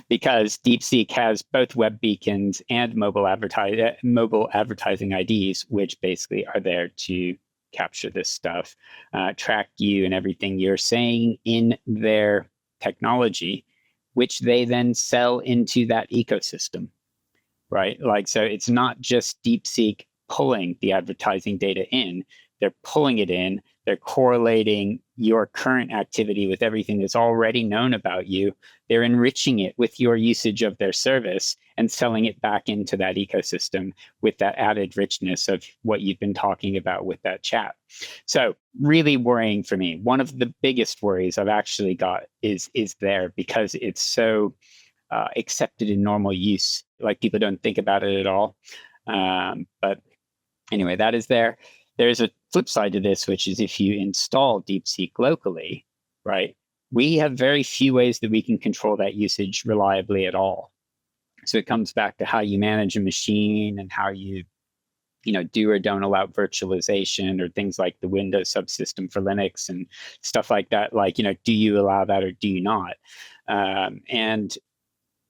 because DeepSeek has both web beacons and mobile advertising IDs, which basically are there to capture this stuff, track you and everything you're saying in their technology, which they then sell into that ecosystem. right? Like, so it's not just DeepSeek pulling the advertising data in, they're pulling it in, they're correlating your current activity with everything that's already known about you. They're enriching it with your usage of their service and selling it back into that ecosystem with that added richness of what you've been talking about with that chat. So really worrying for me. One of the biggest worries I've actually got is there, because it's so accepted in normal use. Like, people don't think about it at all. But anyway, that is there. There's a flip side to this, which is if you install DeepSeek locally, right, we have very few ways that we can control that usage reliably at all. So it comes back to how you manage a machine and how you do or don't allow virtualization, or things like the Windows subsystem for Linux and stuff like that. Like, do you allow that or do you not? And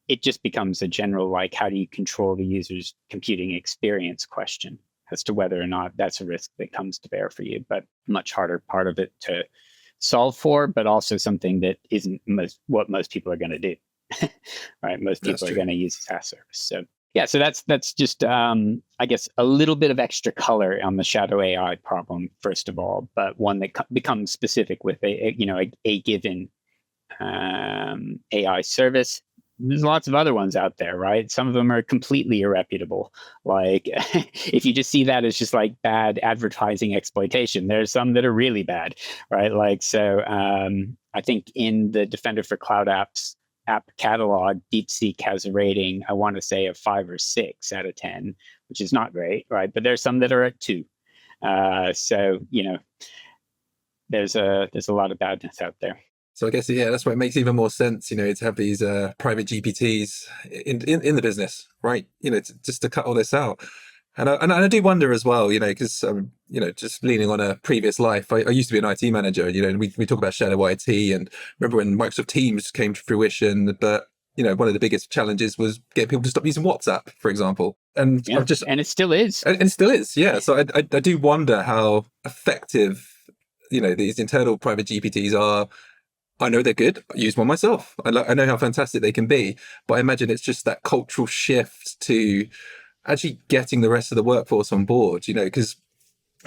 it just becomes a general, like, how do you control the user's computing experience question as to whether or not that's a risk that comes to bear for you. But much harder part of it to solve for, but also something that isn't what most people are going to do. Right? Most people are going to use a SaaS service. So yeah, so that's just I guess a little bit of extra color on the shadow AI problem, first of all, but one that becomes specific with a given AI service. There's lots of other ones out there, right? Some of them are completely irreputable. Like, if you just see that as just like bad advertising exploitation, there's some that are really bad, right? Like, so I think in the Defender for Cloud Apps app catalog, DeepSeek has a rating, I want to say, of 5 or 6 out of 10, which is not great, right? But there's some that are at 2. So, there's a lot of badness out there. So I guess, that's why it makes even more sense, to have these private GPTs in the business, right? Just to cut all this out. And I do wonder as well, because, just leaning on a previous life, I used to be an IT manager, and we talk about shadow IT, and remember when Microsoft Teams came to fruition, but, one of the biggest challenges was getting people to stop using WhatsApp, for example. And yeah, and it still is. And it still is, yeah. So I do wonder how effective, these internal private GPTs are. I know they're good. I use one myself. I know how fantastic they can be, but I imagine it's just that cultural shift to actually getting the rest of the workforce on board, because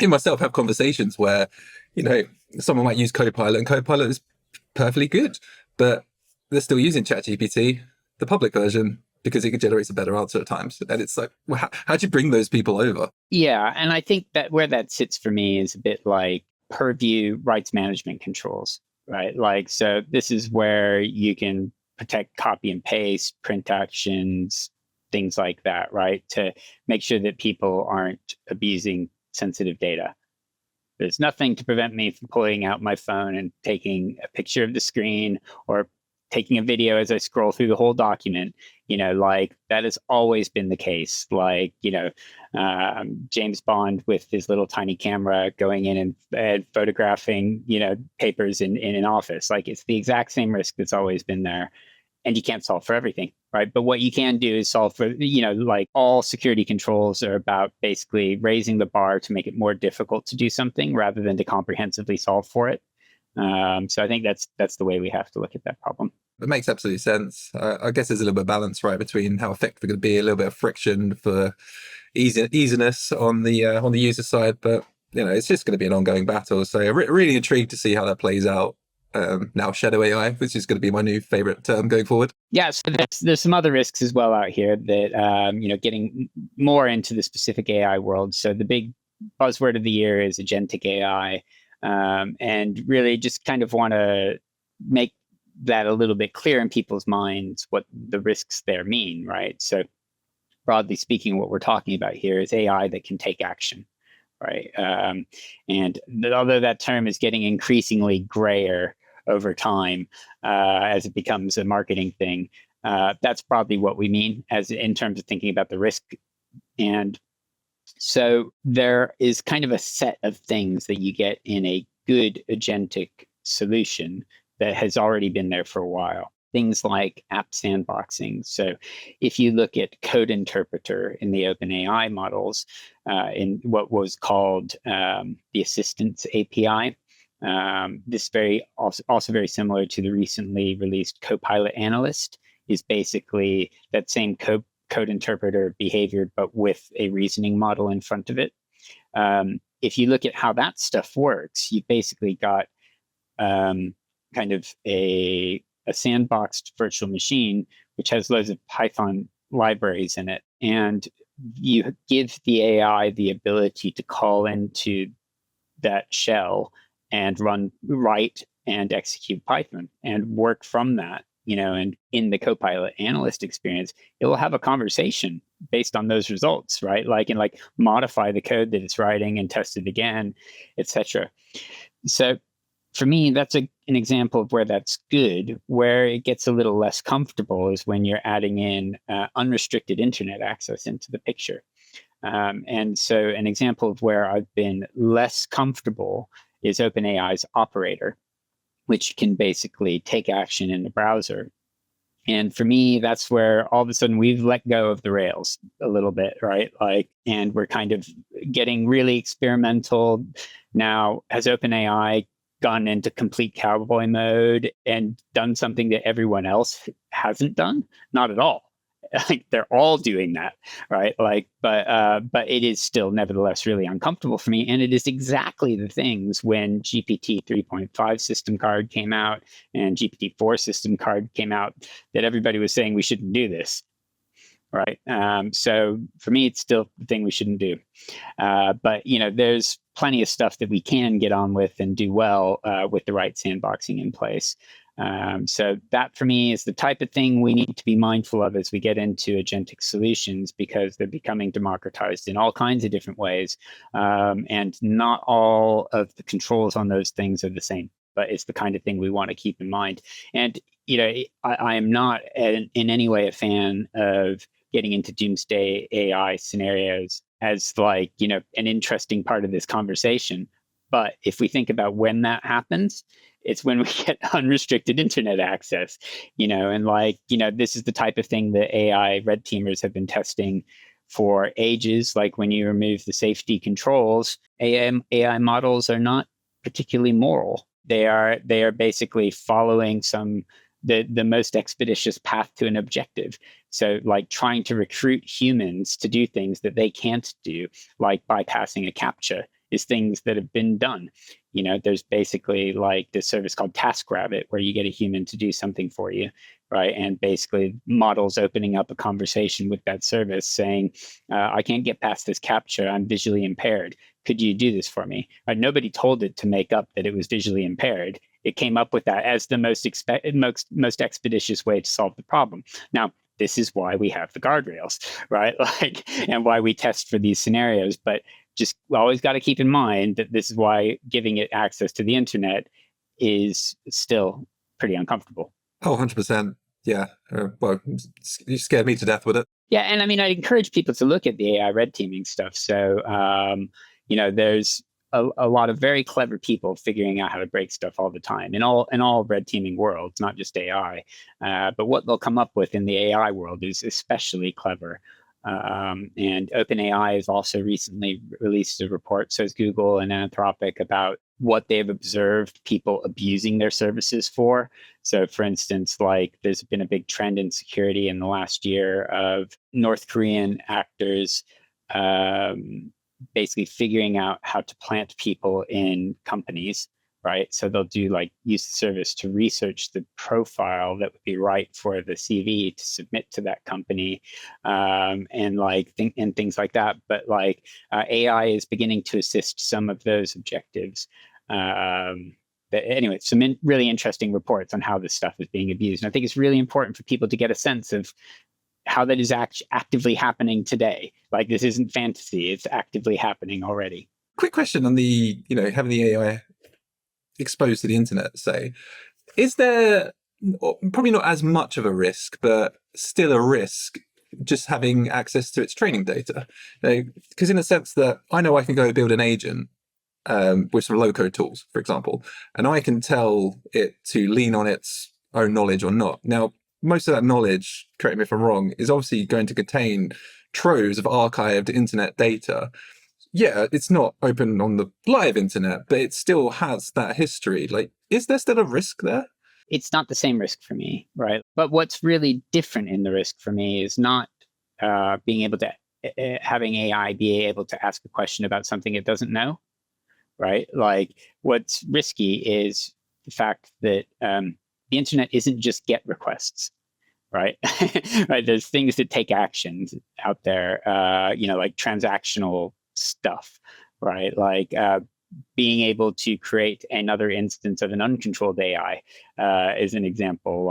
I myself have conversations where, someone might use Copilot, and Copilot is perfectly good, but they're still using ChatGPT, the public version, because it generates a better answer at times. And it's like, well, how do you bring those people over? Yeah, and I think that where that sits for me is a bit like purview rights management controls. Right. Like, so this is where you can protect copy and paste, print actions, things like that, right? To make sure that people aren't abusing sensitive data. There's nothing to prevent me from pulling out my phone and taking a picture of the screen, or taking a video as I scroll through the whole document. Like, that has always been the case. Like, James Bond with his little tiny camera going in and photographing, papers in an office. Like, it's the exact same risk that's always been there. And you can't solve for everything, right? But what you can do is solve for, like, all security controls are about basically raising the bar to make it more difficult to do something rather than to comprehensively solve for it. So I think that's the way we have to look at that problem. It makes absolute sense. I guess there's a little bit of balance, right, between how effective it could be, a little bit of friction for easiness on the user side, but it's just going to be an ongoing battle. So really intrigued to see how that plays out. Now shadow AI, which is going to be my new favorite term going forward. Yeah, so there's some other risks as well out here that getting more into the specific AI world. So the big buzzword of the year is agentic AI, and really just kind of want to make that a little bit clear in people's minds what the risks there mean, right? So broadly speaking, what we're talking about here is AI that can take action, right? And although that term is getting increasingly grayer over time as it becomes a marketing thing, that's probably what we mean as in terms of thinking about the risk. And so there is kind of a set of things that you get in a good agentic solution that has already been there for a while. Things like app sandboxing. So if you look at Code Interpreter in the OpenAI models, in what was called the Assistance API, this also very similar to the recently released Copilot Analyst, is basically that same code interpreter behavior, but with a reasoning model in front of it. If you look at how that stuff works, you've basically got kind of a sandboxed virtual machine, which has loads of Python libraries in it. And you give the AI the ability to call into that shell and write and execute Python and work from that. And in the Copilot analyst experience, it will have a conversation based on those results, right? And modify the code that it's writing and test it again, etc. So for me, that's an example of where that's good. Where it gets a little less comfortable is when you're adding in unrestricted internet access into the picture. And so an example of where I've been less comfortable is OpenAI's operator, which can basically take action in the browser. And for me, that's where all of a sudden we've let go of the rails a little bit, right? And we're kind of getting really experimental. Now, has OpenAI gone into complete cowboy mode and done something that everyone else hasn't done? Not at all. They're all doing that, right? But it is still nevertheless really uncomfortable for me. And it is exactly the things when GPT 3.5 system card came out and GPT 4 system card came out that everybody was saying we shouldn't do this, right? So for me, it's still the thing we shouldn't do. But there's plenty of stuff that we can get on with and do well with the right sandboxing in place. So that for me is the type of thing we need to be mindful of as we get into agentic solutions, because they're becoming democratized in all kinds of different ways. And not all of the controls on those things are the same, but it's the kind of thing we want to keep in mind. And, I am not in any way a fan of getting into doomsday AI scenarios as an interesting part of this conversation. But if we think about when that happens, it's when we get unrestricted internet access, and this is the type of thing that AI red teamers have been testing for ages. Like when you remove the safety controls, AI models are not particularly moral. They are basically following the most expeditious path to an objective. So trying to recruit humans to do things that they can't do, like bypassing a CAPTCHA, is things that have been done. There's basically this service called TaskRabbit where you get a human to do something for you, right? And basically models opening up a conversation with that service saying, I can't get past this CAPTCHA, I'm visually impaired. Could you do this for me? Nobody told it to make up that it was visually impaired. It came up with that as the most expeditious way to solve the problem. Now, this is why we have the guardrails, right? And why we test for these scenarios. But just always got to keep in mind that this is why giving it access to the internet is still pretty uncomfortable. Oh, 100%. Yeah. Well, you scared me to death with it. Yeah. And I mean, I encourage people to look at the AI red teaming stuff. So, there's a lot of very clever people figuring out how to break stuff all the time in all red teaming worlds, not just AI. But what they'll come up with in the AI world is especially clever. And OpenAI has also recently released a report, so has Google and Anthropic, about what they've observed people abusing their services for. So, for instance, there's been a big trend in security in the last year of North Korean actors basically figuring out how to plant people in companies, right? So they'll do use the service to research the profile that would be right for the CV to submit to that company, and things like that. But AI is beginning to assist some of those objectives. But anyway, some really interesting reports on how this stuff is being abused. And I think it's really important for people to get a sense of how that is actively happening today. This isn't fantasy; it's actively happening already. Quick question on the, having the AI exposed to the internet, say, is there probably not as much of a risk, but still a risk just having access to its training data? Because in a sense that I know I can go build an agent with some low-code tools, for example, and I can tell it to lean on its own knowledge or not. Now, most of that knowledge, correct me if I'm wrong, is obviously going to contain troves of archived internet data. Yeah, it's not open on the live internet, but it still has that history. Is there still a risk there? It's not the same risk for me, right? But what's really different in the risk for me is not being able to having AI be able to ask a question about something it doesn't know, right? Like what's risky is the fact that the internet isn't just GET requests, right? Right. There's things that take actions out there, like transactional stuff, right? Like being able to create another instance of an uncontrolled AI is an example,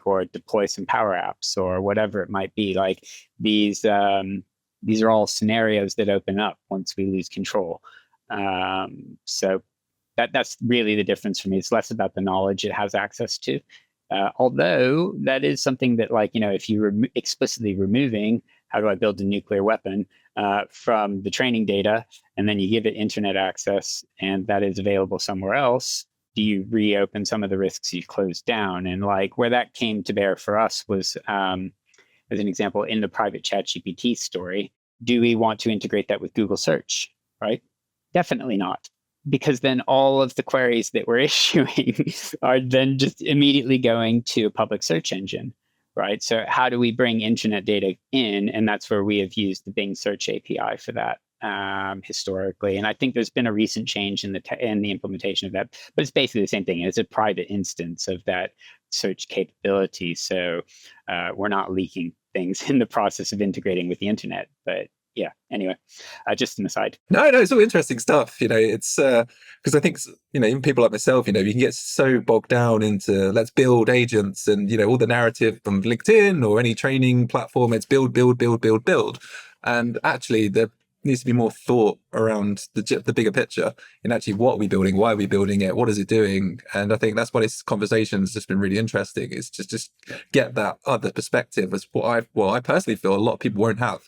or deploy some power apps or whatever it might be. Like these are all scenarios that open up once we lose control. So that's really the difference for me. It's less about the knowledge it has access to. Although that is something that, if you're explicitly removing how do I build a nuclear weapon from the training data, and then you give it internet access, and that is available somewhere else, do you reopen some of the risks you've closed down? And where that came to bear for us was, as an example, in the private ChatGPT story, do we want to integrate that with Google search, right? Definitely not. Because then all of the queries that we're issuing are then just immediately going to a public search engine, right? So how do we bring internet data in? And that's where we have used the Bing Search API for that historically. And I think there's been a recent change in the implementation of that, but it's basically the same thing. It's a private instance of that search capability. So we're not leaking things in the process of integrating with the internet, but yeah, anyway, just an aside. No, it's all interesting stuff. It's because I think, even people like myself, you can get so bogged down into let's build agents and, all the narrative from LinkedIn or any training platform. It's build, build, build, build, build. And actually, there needs to be more thought around the bigger picture and actually what are we building? Why are we building it? What is it doing? And I think that's why this conversation has just been really interesting. Is just get that other perspective. As I personally feel a lot of people won't have.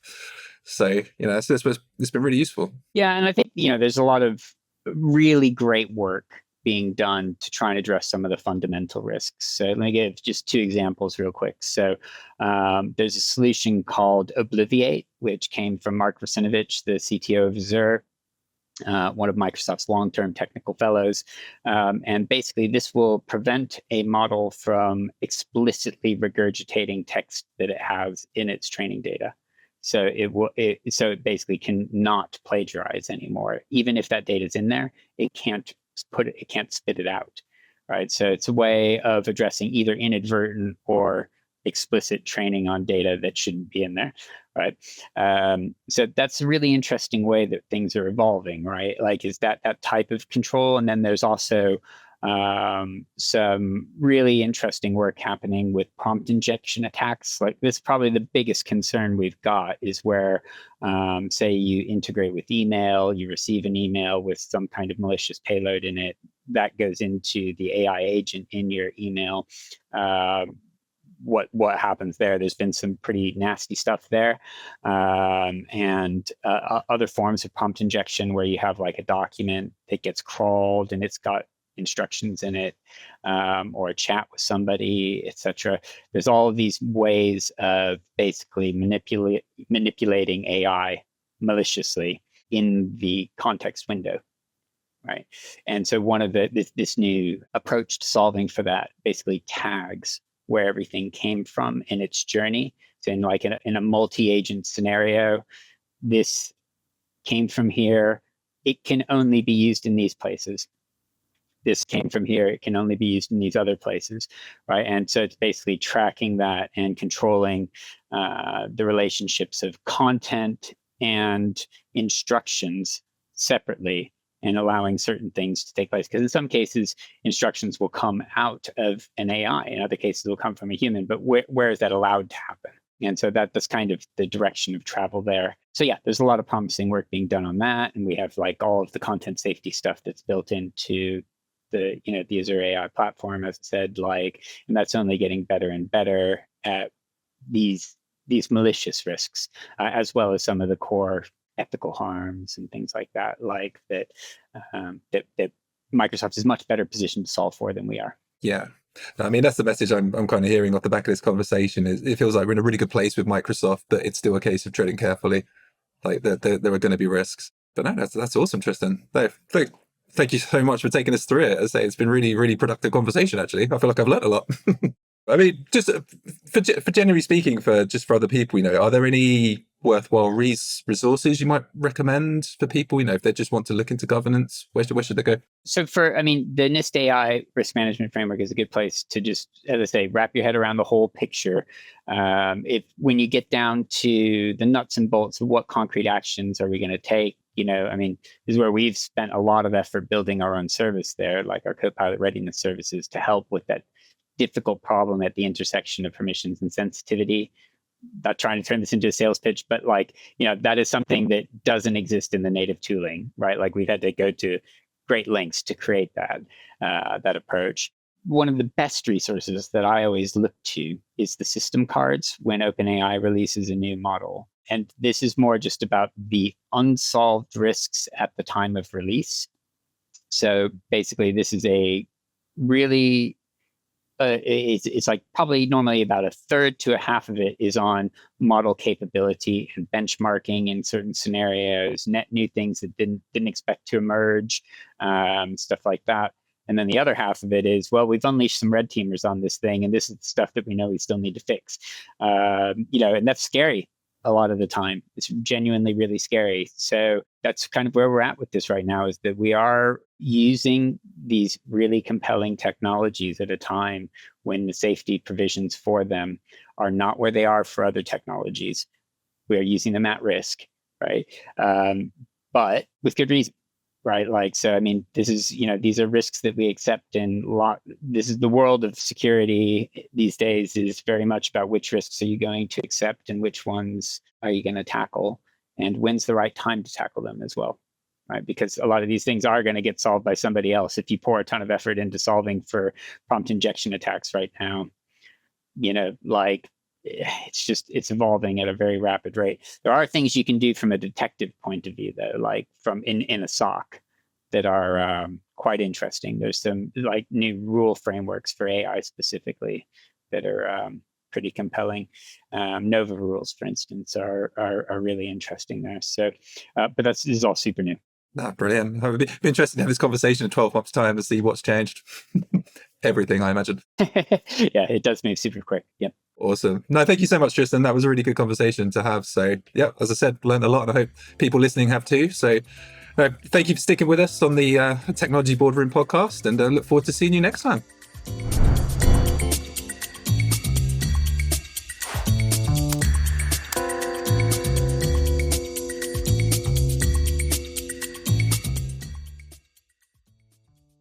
So, it's been really useful. Yeah. And I think, there's a lot of really great work being done to try and address some of the fundamental risks. So let me give just two examples real quick. So there's a solution called Obliviate, which came from Mark Russinovich, the CTO of Azure, one of Microsoft's long-term technical fellows. And basically, this will prevent a model from explicitly regurgitating text that it has in its training data. So it basically cannot plagiarize anymore. Even if that data is in there, it can't spit it out, right? So it's a way of addressing either inadvertent or explicit training on data that shouldn't be in there, right? So that's a really interesting way that things are evolving, right? Is that type of control? And then there's also some really interesting work happening with prompt injection attacks. This, probably the biggest concern we've got is where, say you integrate with email, you receive an email with some kind of malicious payload in it that goes into the AI agent in your email. What happens there? There's been some pretty nasty stuff there, and other forms of prompt injection where you have a document that gets crawled and it's got instructions in it, or a chat with somebody, etc. There's all of these ways of basically manipulating AI maliciously in the context window, right? And so one of this new approach to solving for that basically tags where everything came from in its journey. So in a multi-agent scenario, this came from here. It can only be used in these places. This came from here. It can only be used in these other places, right? And so it's basically tracking that and controlling the relationships of content and instructions separately, and allowing certain things to take place. Because in some cases, instructions will come out of an AI. In other cases, will come from a human. But where is that allowed to happen? And so that's kind of the direction of travel there. So yeah, there's a lot of promising work being done on that. And we have all of the content safety stuff that's built into the Azure AI platform, as I said, and that's only getting better and better at these malicious risks, as well as some of the core ethical harms and things like that, that Microsoft is much better positioned to solve for than we are. Yeah. I mean, that's the message I'm kind of hearing off the back of this conversation. Is it feels like we're in a really good place with Microsoft, but it's still a case of treading carefully. There are going to be risks. But no, that's awesome, Tristan. Thank you so much for taking us through it. As I say, it's been really, really productive conversation, actually. I feel like I've learned a lot. I mean, just for generally speaking, for other people, are there any worthwhile resources you might recommend for people, if they just want to look into governance? Where should they go? So the NIST AI risk management framework is a good place to just, as I say, wrap your head around the whole picture. When you get down to the nuts and bolts of what concrete actions are we going to take, this is where we've spent a lot of effort building our own service there, like our Copilot readiness services, to help with that difficult problem at the intersection of permissions and sensitivity. Not trying to turn this into a sales pitch, but that is something that doesn't exist in the native tooling, right? Like we've had to go to great lengths to create that approach. One of the best resources that I always look to is the system cards when OpenAI releases a new model. And this is more just about the unsolved risks at the time of release. So basically, this is a really it's like probably normally about a third to a half of it is on model capability and benchmarking in certain scenarios, net new things that didn't expect to emerge, stuff like that. And then the other half of it is, well, we've unleashed some red teamers on this thing, and this is the stuff that we know we still need to fix. And that's scary a lot of the time. It's genuinely really scary. So that's kind of where we're at with this right now, is that we are using these really compelling technologies at a time when the safety provisions for them are not where they are for other technologies. We are using them at risk, right? But with good reason, right? This is, these are risks that we accept, and this is the world of security these days, is very much about which risks are you going to accept and which ones are you going to tackle, and when's the right time to tackle them as well, right? Because a lot of these things are going to get solved by somebody else. If you pour a ton of effort into solving for prompt injection attacks right now, it's evolving at a very rapid rate. There are things you can do from a detective point of view, though, like from in a SOC, that are quite interesting. There's some like new rule frameworks for AI specifically that are pretty compelling. Nova rules, for instance, are really interesting there. So, but this is all super new. Brilliant. It would be interesting to have this conversation in 12 months' time to see what's changed. Everything, I imagine. Yeah, it does move super quick. Yep. Awesome. No, thank you so much, Tristan. That was a really good conversation to have. So, yeah, as I said, learned a lot, and I hope people listening have too. So, thank you for sticking with us on the Technology Boardroom podcast, and look forward to seeing you next time.